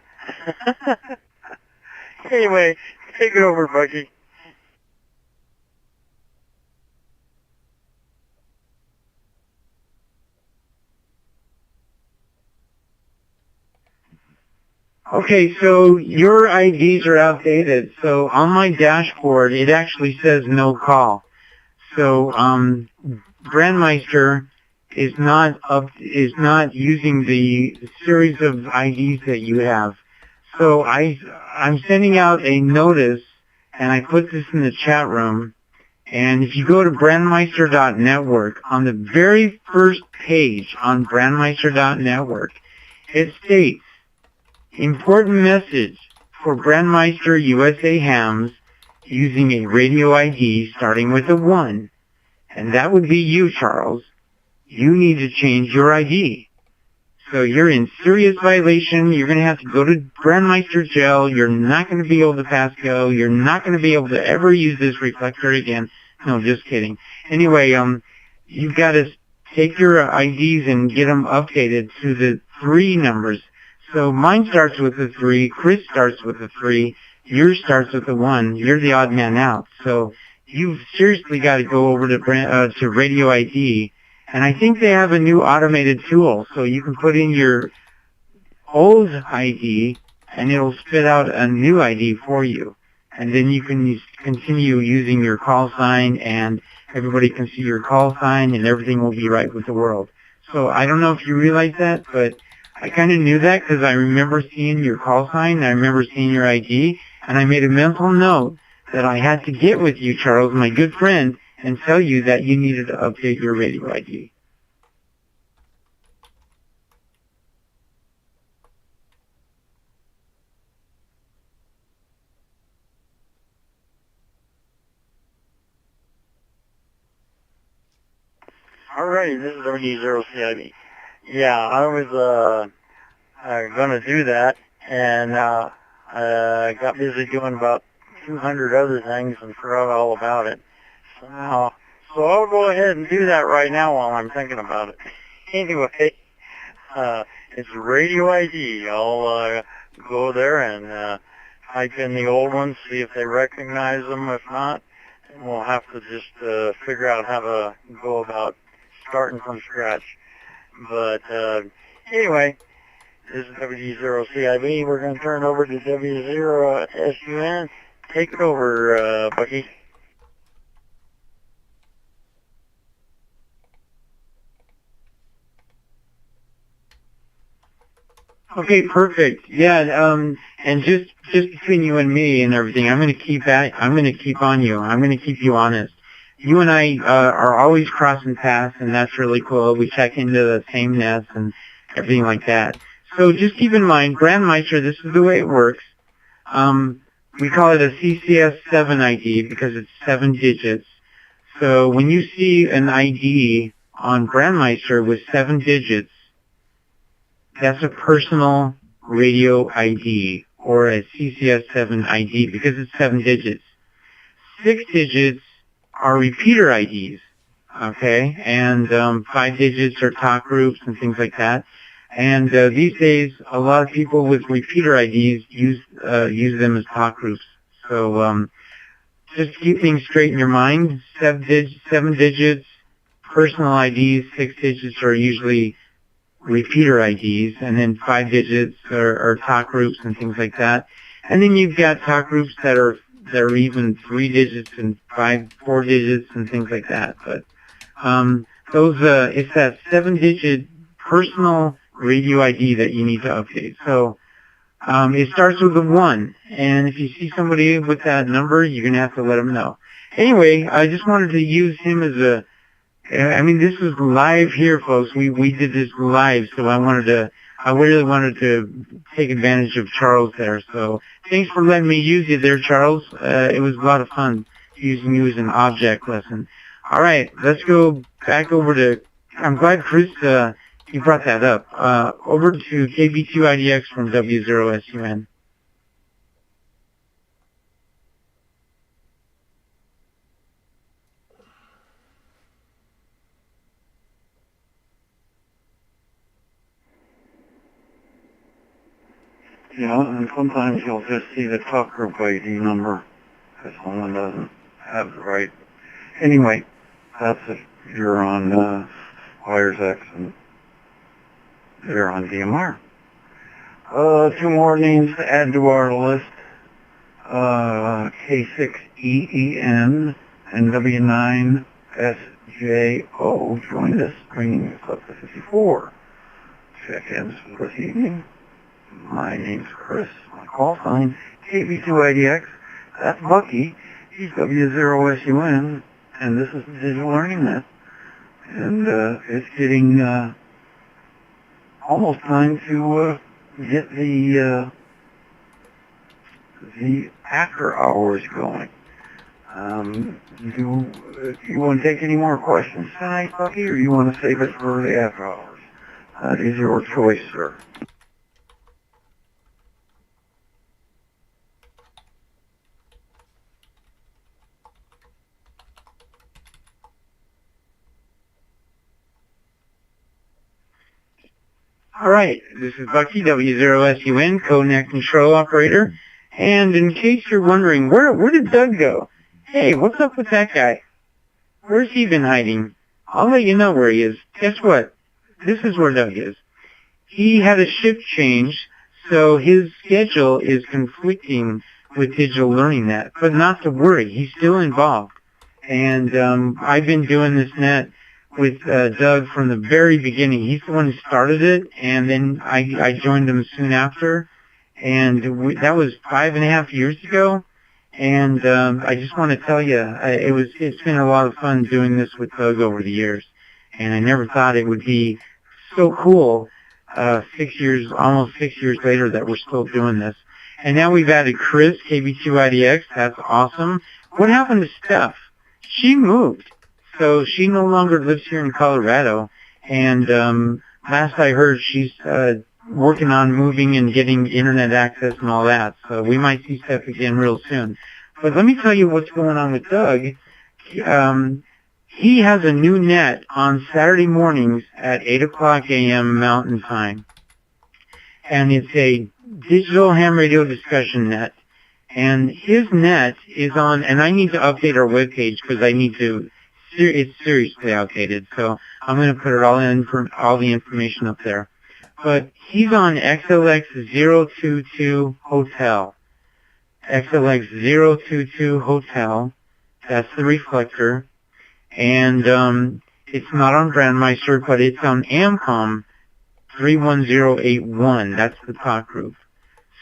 Anyway, take it over, Bucky. Okay, so your IDs are outdated. So on my dashboard, it actually says no call. So, Brandmeister is not using the series of IDs that you have. So I'm sending out a notice, and I put this in the chat room. And if you go to brandmeister.network, on the very first page on brandmeister.network, it states, important message for Brandmeister USA hams using a radio ID starting with a 1. And that would be you, Charles. You need to change your ID. So you're in serious violation. You're going to have to go to Brandmeister jail. You're not going to be able to pass go. You're not going to be able to ever use this reflector again. No, just kidding. Anyway, you've got to take your IDs and get them updated to the 3 numbers. So mine starts with a 3, Chris starts with a 3, yours starts with a 1. You're the odd man out. So you've seriously got to go over to Radio ID. And I think they have a new automated tool, so you can put in your old ID, and it'll spit out a new ID for you. And then you can continue using your call sign, and everybody can see your call sign, and everything will be right with the world. So I don't know if you realize that, but I kind of knew that because I remember seeing your call sign, and I remember seeing your ID, and I made a mental note that I had to get with you, Charles, my good friend, and tell you that you needed to update your radio ID. Alrighty, this is WD0CIB. Yeah, I was gonna do that, and got busy doing about 200 other things and forgot all about it. So I'll go ahead and do that right now while I'm thinking about it. Anyway, it's Radio ID. I'll go there and type in the old ones, see if they recognize them. If not, we'll have to just figure out how to go about starting from scratch. But anyway, this is WD0CIB. We're going to turn over to W0SUN. Take it over, Bucky. Okay, perfect. Yeah, and just between you and me and everything, I'm going to keep on you. I'm going to keep you honest. You and I are always crossing paths, and that's really cool. We check into the same nest and everything like that. So just keep in mind, Brandmeister, this is the way it works. We call it a CCS7 ID because it's 7 digits. So when you see an ID on Brandmeister with 7 digits, that's a personal radio ID or a CCS7 ID because it's 7 digits. 6 digits are repeater IDs, okay, and 5 digits are talk groups and things like that. And these days, a lot of people with repeater IDs use them as talk groups. So just keep things straight in your mind. 7 digits, personal IDs. 6 digits are usually repeater IDs, and then 5 digits are talk groups and things like that. And then you've got talk groups that are even 3 digits and 4 digits and things like that. But it's that 7-digit personal radio ID that you need to update. So it starts with a 1, and if you see somebody with that number, you're going to have to let them know. Anyway, I just wanted to use him as a, I mean, this is live here, folks. We did this live, so I really wanted to take advantage of Charles there. So thanks for letting me use you there, Charles. It was a lot of fun using you as an object lesson. All right, let's go back over to, I'm glad Chris, you brought that up. Over to KB2IDX from W0SUN. Yeah, and sometimes you'll just see the talk group ID number because someone doesn't have the right. Anyway, that's if you're on Wires X and you're on DMR. 2 more names to add to our list. K6EEN and W9SJO joined us, bringing us up to 54. Check-ins for this evening. My name's Chris. My call sign, KB2IDX. That's Bucky. He's W0SUN, and this is Digital Learning Net. And it's getting almost time to get the after hours going. Do you want to take any more questions tonight, Bucky, or you want to save it for the after hours? That is your choice, sir. All right, this is Bucky, W0SUN, co-net control operator. And in case you're wondering, where did Doug go? Hey, what's up with that guy? Where's he been hiding? I'll let you know where he is. Guess what? This is where Doug is. He had a shift change, so his schedule is conflicting with Digital Learning Net. But not to worry, he's still involved. And I've been doing this net with Doug from the very beginning. He's the one who started it, and then I joined him soon after. And that was 5.5 years ago. And I just want to tell you, it's been a lot of fun doing this with Doug over the years. And I never thought it would be so cool, almost 6 years later, that we're still doing this. And now we've added Chris, KB2IDX. That's awesome. What happened to Steph? She moved. So she no longer lives here in Colorado. And last I heard, she's working on moving and getting internet access and all that. So we might see Steph again real soon. But let me tell you what's going on with Doug. He has a new net on Saturday mornings at 8 o'clock a.m. Mountain Time. And it's a digital ham radio discussion net. And his net is on, and I need to update our webpage because it's seriously outdated. So I'm going to put it all the information up there. But he's on XLX022 Hotel. XLX022 Hotel. That's the reflector. And it's not on Brandmeister, but it's on Amcom 31081. That's the talk group.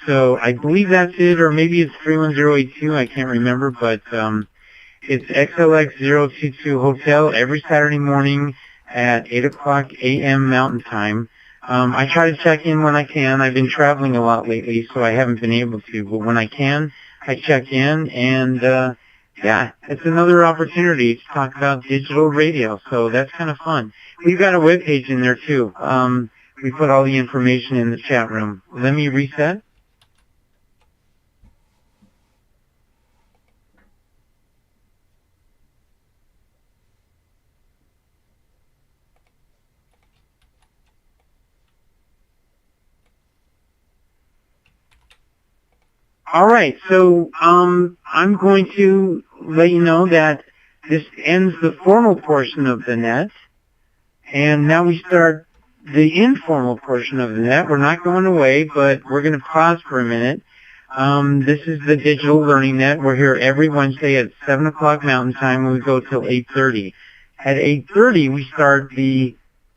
So I believe that's it, or maybe it's 31082. I can't remember, but it's XLX022 Hotel every Saturday morning at 8 o'clock a.m. Mountain Time. I try to check in when I can. I've been traveling a lot lately, so I haven't been able to. But when I can, I check in, and yeah, it's another opportunity to talk about digital radio. So that's kind of fun. We've got a webpage in there too. We put all the information in the chat room. Let me reset. All right, so I'm going to let you know that this ends the formal portion of the net, and now we start the informal portion of the net. We're not going away, but we're going to pause for a minute. This is the Digital Learning Net. We're here every Wednesday at 7 o'clock Mountain Time, and we go till 8:30. At 8:30, we start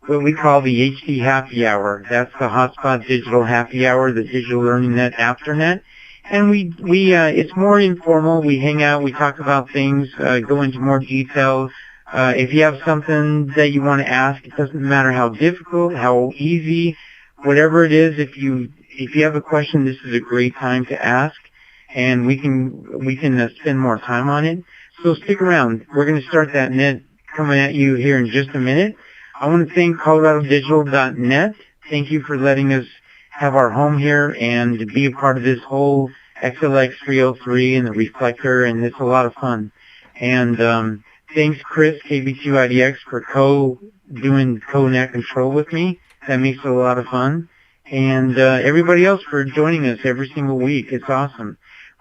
what we call the HD Happy Hour. That's the Hotspot Digital Happy Hour, the Digital Learning Net Afternet. And it's more informal. We hang out, we talk about things, go into more detail. If you have something that you want to ask, it doesn't matter how difficult, how easy, whatever it is. If you have a question, this is a great time to ask, and we can spend more time on it. So stick around. We're going to start that net coming at you here in just a minute. I want to thank ColoradoDigital.net. Thank you for letting us have our home here and to be a part of this whole XLX 303 and the reflector, and it's a lot of fun. And thanks, Chris, KB2IDX, for doing co-net control with me. That makes it a lot of fun. And everybody else for joining us every single week. It's awesome.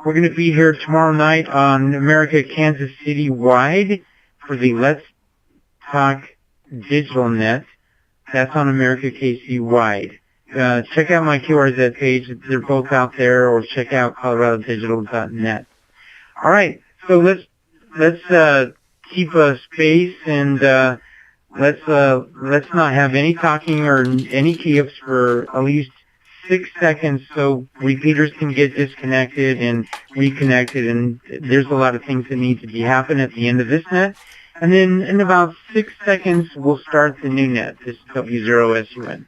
We're going to be here tomorrow night on America Kansas City Wide for the Let's Talk Digital Net. That's on America KC Wide. Check out my QRZ page. They're both out there, or check out ColoradoDigital.net. All right, so let's keep a space, and let's not have any talking or any key-ups for at least 6 seconds, so repeaters can get disconnected and reconnected. And there's a lot of things that need to be happen at the end of this net. And then in about 6 seconds, we'll start the new net. This is W0SUN.